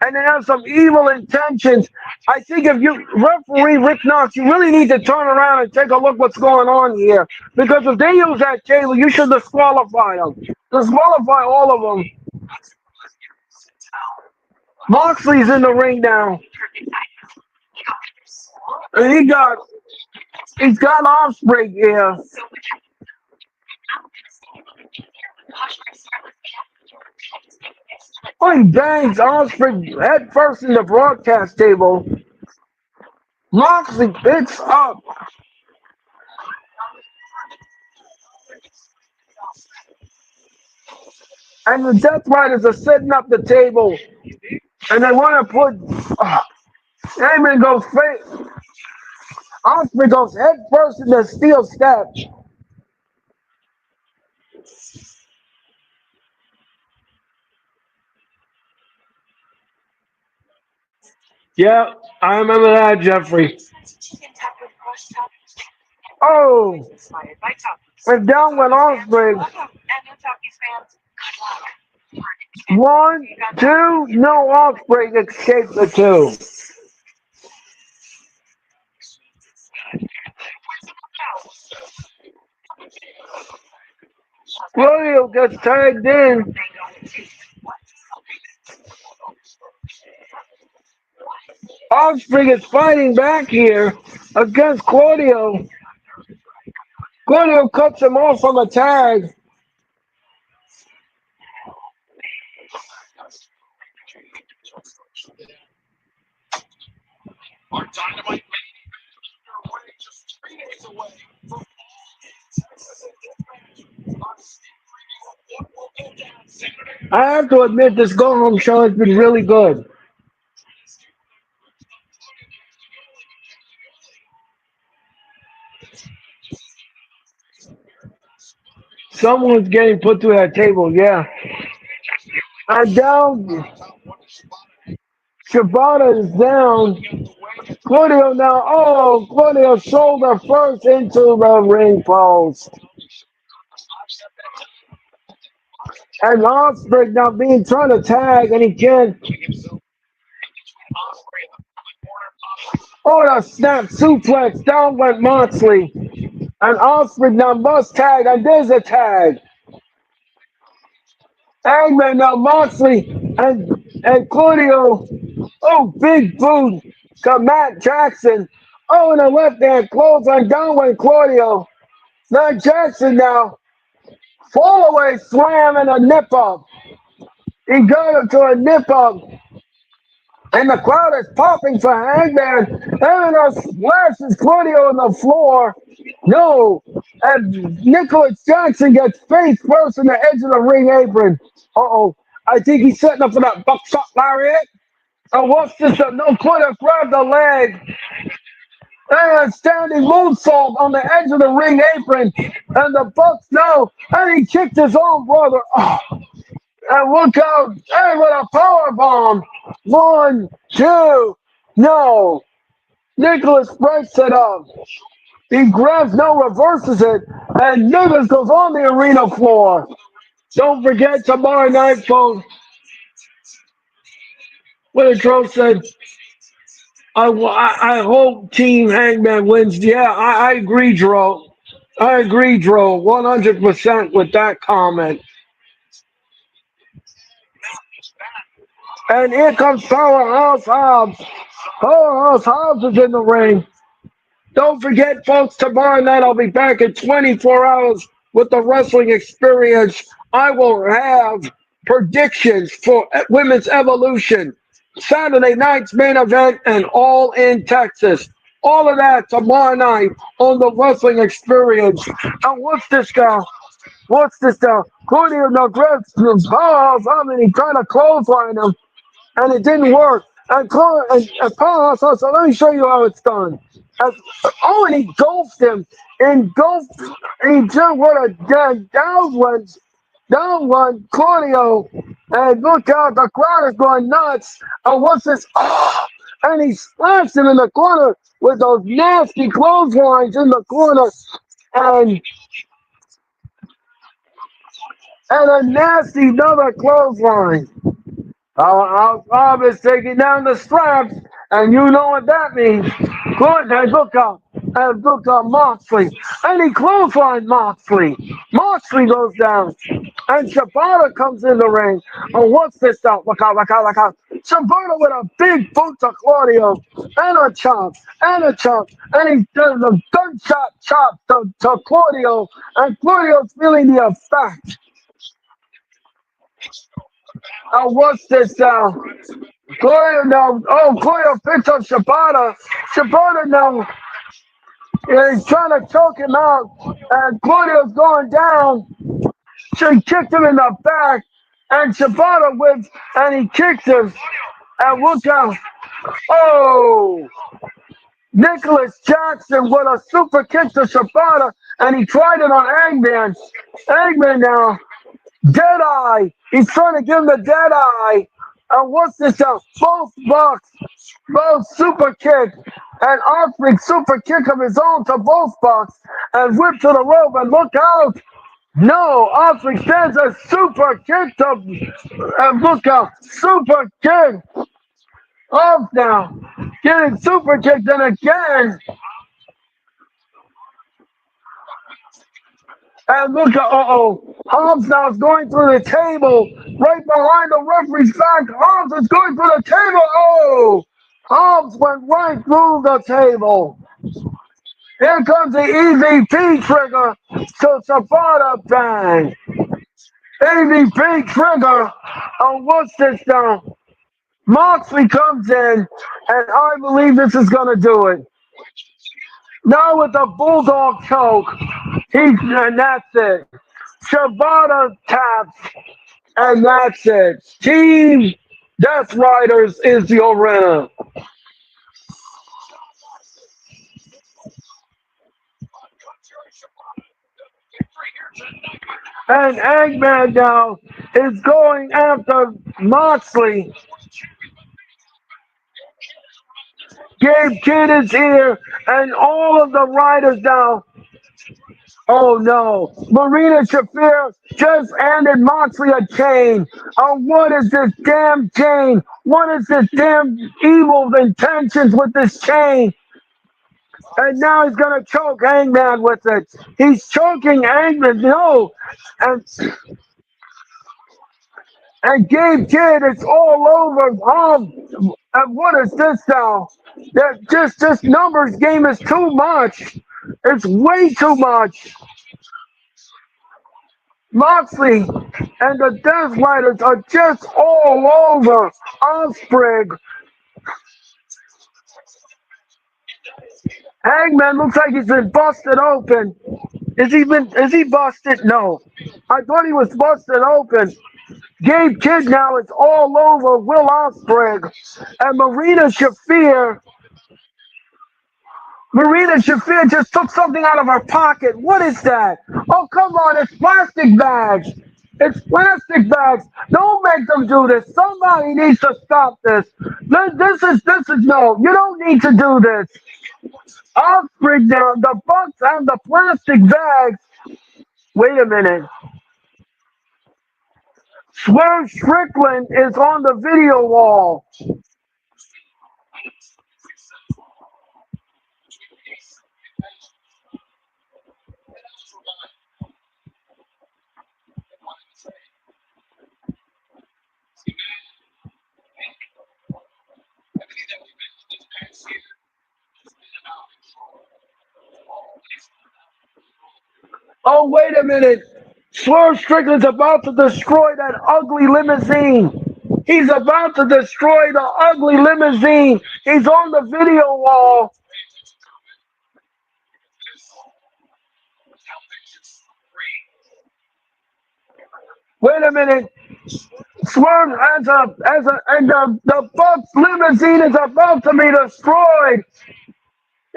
and they have some evil intentions. I think if you, referee Rick Knox, you really need to turn around and take a look what's going on here. Because if they use that table, you should disqualify them. Disqualify all of them. Moxley's in the ring now. And he's got Osprey here. Oh, he bangs Osprey head first in the broadcast table. Moxley picks up. And the Death Riders are setting up the table. And they want to put Heyman goes face. Osprey goes head first in the steel steps. Yeah, I remember that, Jeffrey. Oh, and down went Osprey. 1, 2, no Osprey escaped the 2. Claudio gets tagged in. Osprey is fighting back here against Claudio. Claudio cuts him off from a tag. I have to admit, this go home show has been really good. Someone's getting put through that table, yeah. And down, Shibata is down. Claudio now, oh, Claudio shoulder first into the ring post. And Osprey now being trying to tag, and he can't. Oh, the snap suplex, down went Moxley. And Osprey now must tag, and there's a tag. Hangman now Moxley and Claudio. Oh, big boot to Matt Jackson. Oh, and the left hand close on down went Claudio. Matt Jackson now. Fall away slam and a nip up. He got him to a nip up. And the crowd is popping for Hangman. Hangman splashes Claudio on the floor. No. And Nicholas Jackson gets face first in the edge of the ring apron. Uh-oh. I think he's setting up for that buckshot lariat. And what's this? No, Claudio grabbed the leg. And a standing moonsault on the edge of the ring apron. And the Bucks know. And he kicked his own brother. Oh. And look out. And with a power bomb. 1, 2. No. Nicholas breaks it up. He grabs, no, reverses it. And Nicholas goes on the arena floor. Don't forget tomorrow night, folks. What Troll said, I hope Team Hangman wins. Yeah, I agree, Dro. I agree, Dro, 100% with that comment. And here comes Powerhouse Hobbs. Powerhouse Hobbs is in the ring. Don't forget, folks, tomorrow night I'll be back in 24 hours with the Wrestling Experience. I will have predictions for Women's Evolution, Saturday night's main event, and All in Texas. All of that tomorrow night on the Wrestling Experience. And what's this guy? What's this guy? Claudio Nogretz, Powerhouse, he tried to clothesline him, and it didn't work. And Powerhouse said, let me show you how it's done. And he engulfed him. He just what a down one, Claudio. And look out, the crowd is going nuts. And what's this? Oh, and he splashed him in the corner with those nasty clotheslines in the corner. And a nasty another clothesline. Bob is taking down the straps, and you know what that means. And look out, Moxley. And he clotheslined Moxley. Moxley goes down. And Shibata comes in the ring. And what's this out? Look out. Shibata with a big boot to Claudio. And a chop. And he does a gunshot chop to Claudio. And Claudio's feeling the effect. What's this? Claudio now. Oh, Claudio picks up Shibata. Shibata now. He's trying to choke him out. And Claudio's going down. She kicked him in the back. And Shibata whips. And he kicks him. And look out. Oh. Nicholas Jackson with a super kick to Shibata. And he tried it on Hangman. Hangman now. Deadeye. He's trying to give him the Deadeye. And what's this? Both Bucks. Both super kick. And Osprey super kick of his own to both Bucks. And whip to the rope. And look out. No. Osprey stands a super kick to. And look out. Super kick. Off now. Getting super kicked and again. And look at, Hobbs now is going through the table, right behind the referee's back. Hobbs is going through the table. Oh, Hobbs went right through the table. Here comes the EVP trigger to Sabata bang. EVP trigger on what's this now? Moxley comes in, and I believe this is going to do it. Now with the Bulldog choke, and that's it. Shibata taps, and that's it. Team Death Riders is the winner. And Eggman now is going after Moxley. Gabe Kidd is here, and all of the riders now. Oh no, Marina Shafir just handed Moxley a chain. Oh, what is this damn chain? What is this damn evil intentions with this chain? And now he's gonna choke Hangman with it. He's choking Hangman. No, and Gabe Kidd, it's all over. And what is this now? That just this numbers game is too much. It's way too much. Moxley and the Death Riders are just all over Osprey. Hangman looks like he's been busted open. Is he busted? No. I thought he was busted open. Gabe Kidd now is all over Will Ospreay. And Marina Shafir just took something out of her pocket. What is that? Oh, come on, it's plastic bags. It's plastic bags. Don't make them do this. Somebody needs to stop this. This is no. You don't need to do this. Osprey down. The Bucks have the plastic bags. Wait a minute. Swerve Strickland is on the video wall. Oh, wait a minute. Swerve Strickland's about to destroy that ugly limousine. He's about to destroy the ugly limousine. He's on the video wall. Wait a minute. Swerve and the Bucks limousine is about to be destroyed.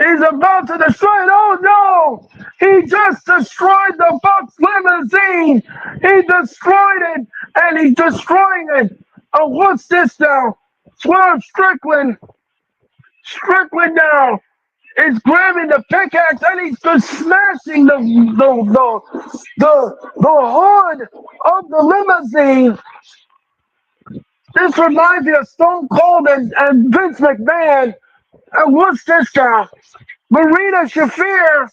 He's about to destroy it. Oh no! He just destroyed the Bucks limousine. He destroyed it, and he's destroying it. Oh, what's this now? Swerve Strickland. Strickland now is grabbing the pickaxe, and he's just smashing the hood of the limousine. This reminds me of Stone Cold and Vince McMahon. And what's this now? Marina Shafir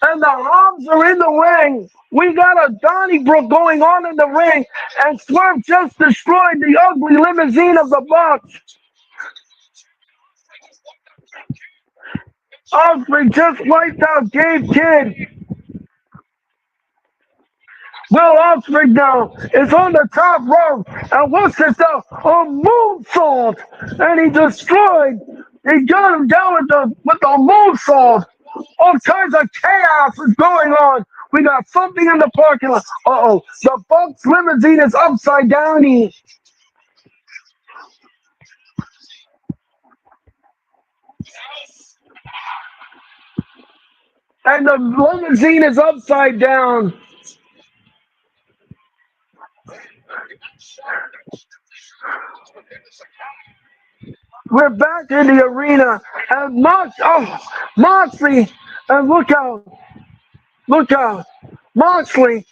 and the Hobbs are in the ring. We got a Donnybrook going on in the ring, and Swerve just destroyed the ugly limousine of the Bucks. Osprey just wiped out Gabe Kidd. Will Osprey now is on the top rope, and what's this now? A moonsault, and he destroyed. He got him down with the moonsault. All kinds of chaos is going on. We got something in the parking lot. The Bucks limousine is upside down. And the limousine is upside down. We're back in the arena, and Moxley, and look out, Moxley.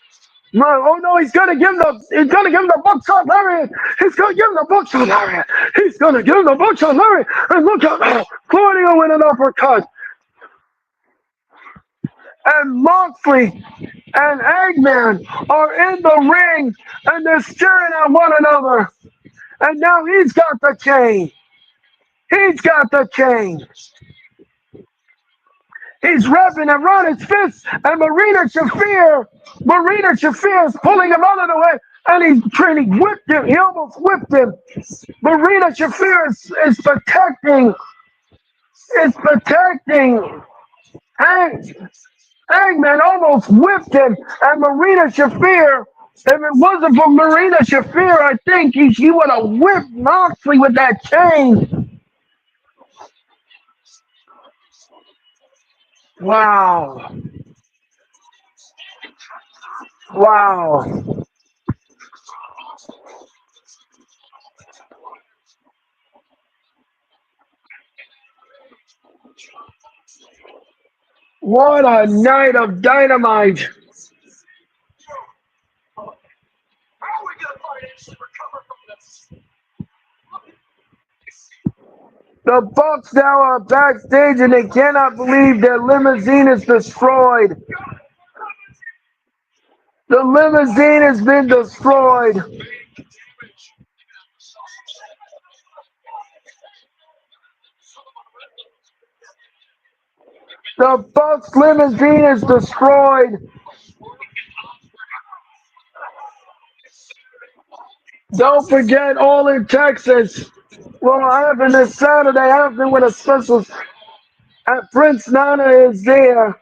Oh no, he's gonna give him the buckshot lariat. He's gonna give him the buckshot lariat. He's gonna give him the buckshot lariat. And look out, Claudio with an uppercut. And Moxley and Eggman are in the ring, and they're staring at one another. And now he's got the chain. He's got the chain. He's repping and running his fists, and Marina Shafir is pulling him out of the way, and he whipped him. He almost whipped him. Marina Shafir is protecting. Hangman almost whipped him, and Marina Shafir. If it wasn't for Marina Shafir, I think he would have whipped Moxley with that chain. Wow. Wow. What a night of Dynamite. The Bucks now are backstage and they cannot believe their limousine is destroyed. The limousine has been destroyed. The Bucks limousine is destroyed. Don't forget, all in Texas. What happened this Saturday happened with a special. Prince Nana is there.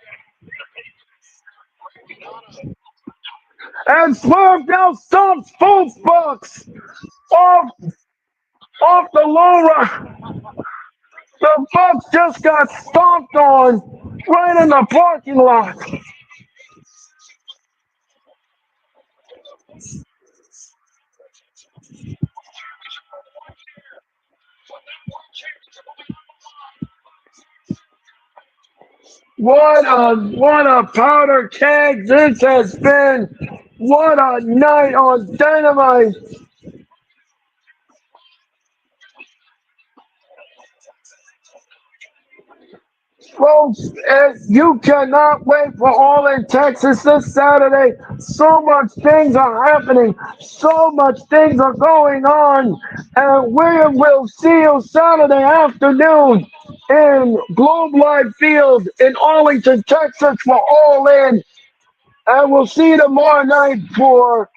And Swerve now stomps both Bucks off, off the low run. The Bucks just got stomped on right in the parking lot. What a powder keg this has been. What a night on Dynamite. Folks, you cannot wait for All in Texas this Saturday. So much things are happening. So much things are going on. And we will see you Saturday afternoon in Globe Life Field in Arlington, Texas for All In. And we'll see you tomorrow night for.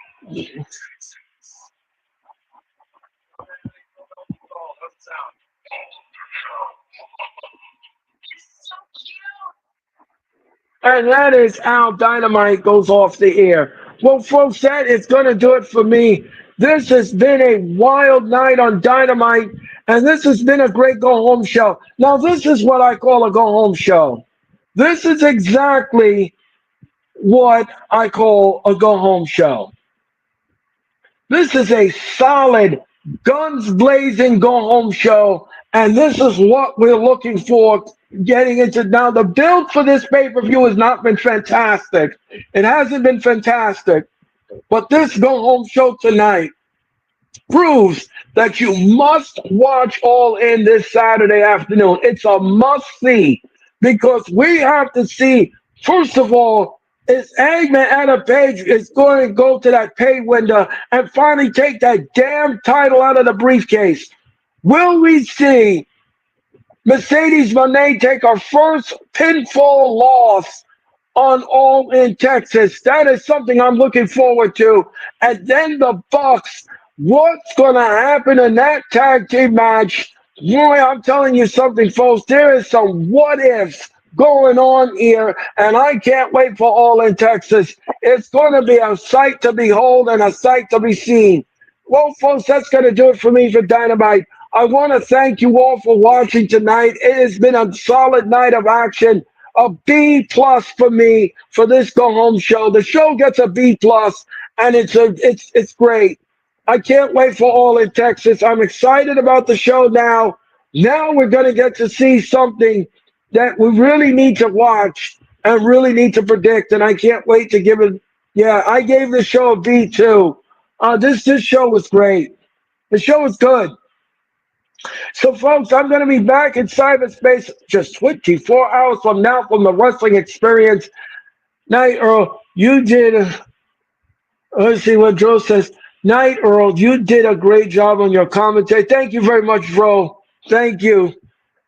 And that is how Dynamite goes off the air. Well, folks, that is going to do it for me. This has been a wild night on Dynamite, and this has been a great go home show. Now, this is what I call a go home show. This is exactly what I call a go home show. This is a solid, guns blazing go home show, and this is what we're looking for getting into. Now, the build for this pay per view has not been fantastic. It hasn't been fantastic, but this go home show tonight proves that you must watch All In this Saturday afternoon. It's a must see because we have to see, first of all, is Eggman Adam Page is going to go to that pay window and finally take that damn title out of the briefcase. Will we see Mercedes Moné take her first pinfall loss on All in Texas? That is something I'm looking forward to. And then the Bucks. What's going to happen in that tag team match? Boy, I'm telling you something, folks. There is some what ifs going on here, and I can't wait for All in Texas. It's going to be a sight to behold and a sight to be seen. Well, folks, that's going to do it for me for Dynamite. I want to thank you all for watching tonight. It has been a solid night of action. A B plus for me for this go home show. The show gets a B plus, and it's great. I can't wait for All in Texas. I'm excited about the show now. Now we're going to get to see something that we really need to watch and really need to predict, and I can't wait to give it. Yeah, I gave the show a B too. This show was great. The show was good. So, folks, I'm going to be back in cyberspace just 24 hours from now from the Wrestling Experience. Night, Earl, you did. Let's see what Joe says. Night, Earl, you did a great job on your commentary. Thank you very much, bro. Thank you.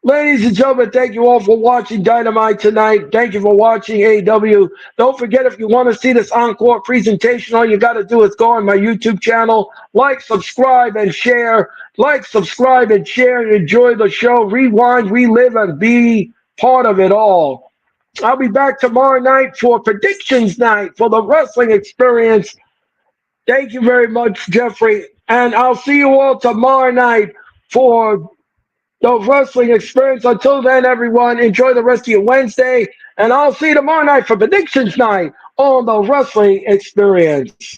Ladies and gentlemen, thank you all for watching Dynamite tonight. Thank you for watching AEW. Don't forget, if you want to see this encore presentation, all you got to do is go on my YouTube channel, like, subscribe, and share. Like, subscribe, and share, and enjoy the show. Rewind, relive, and be part of it all. I'll be back tomorrow night for predictions night for the wrestling experience. Thank you very much, Jeffrey. And I'll see you all tomorrow night for the wrestling experience. Until then, everyone, enjoy the rest of your Wednesday. And I'll see you tomorrow night for predictions night on the wrestling experience.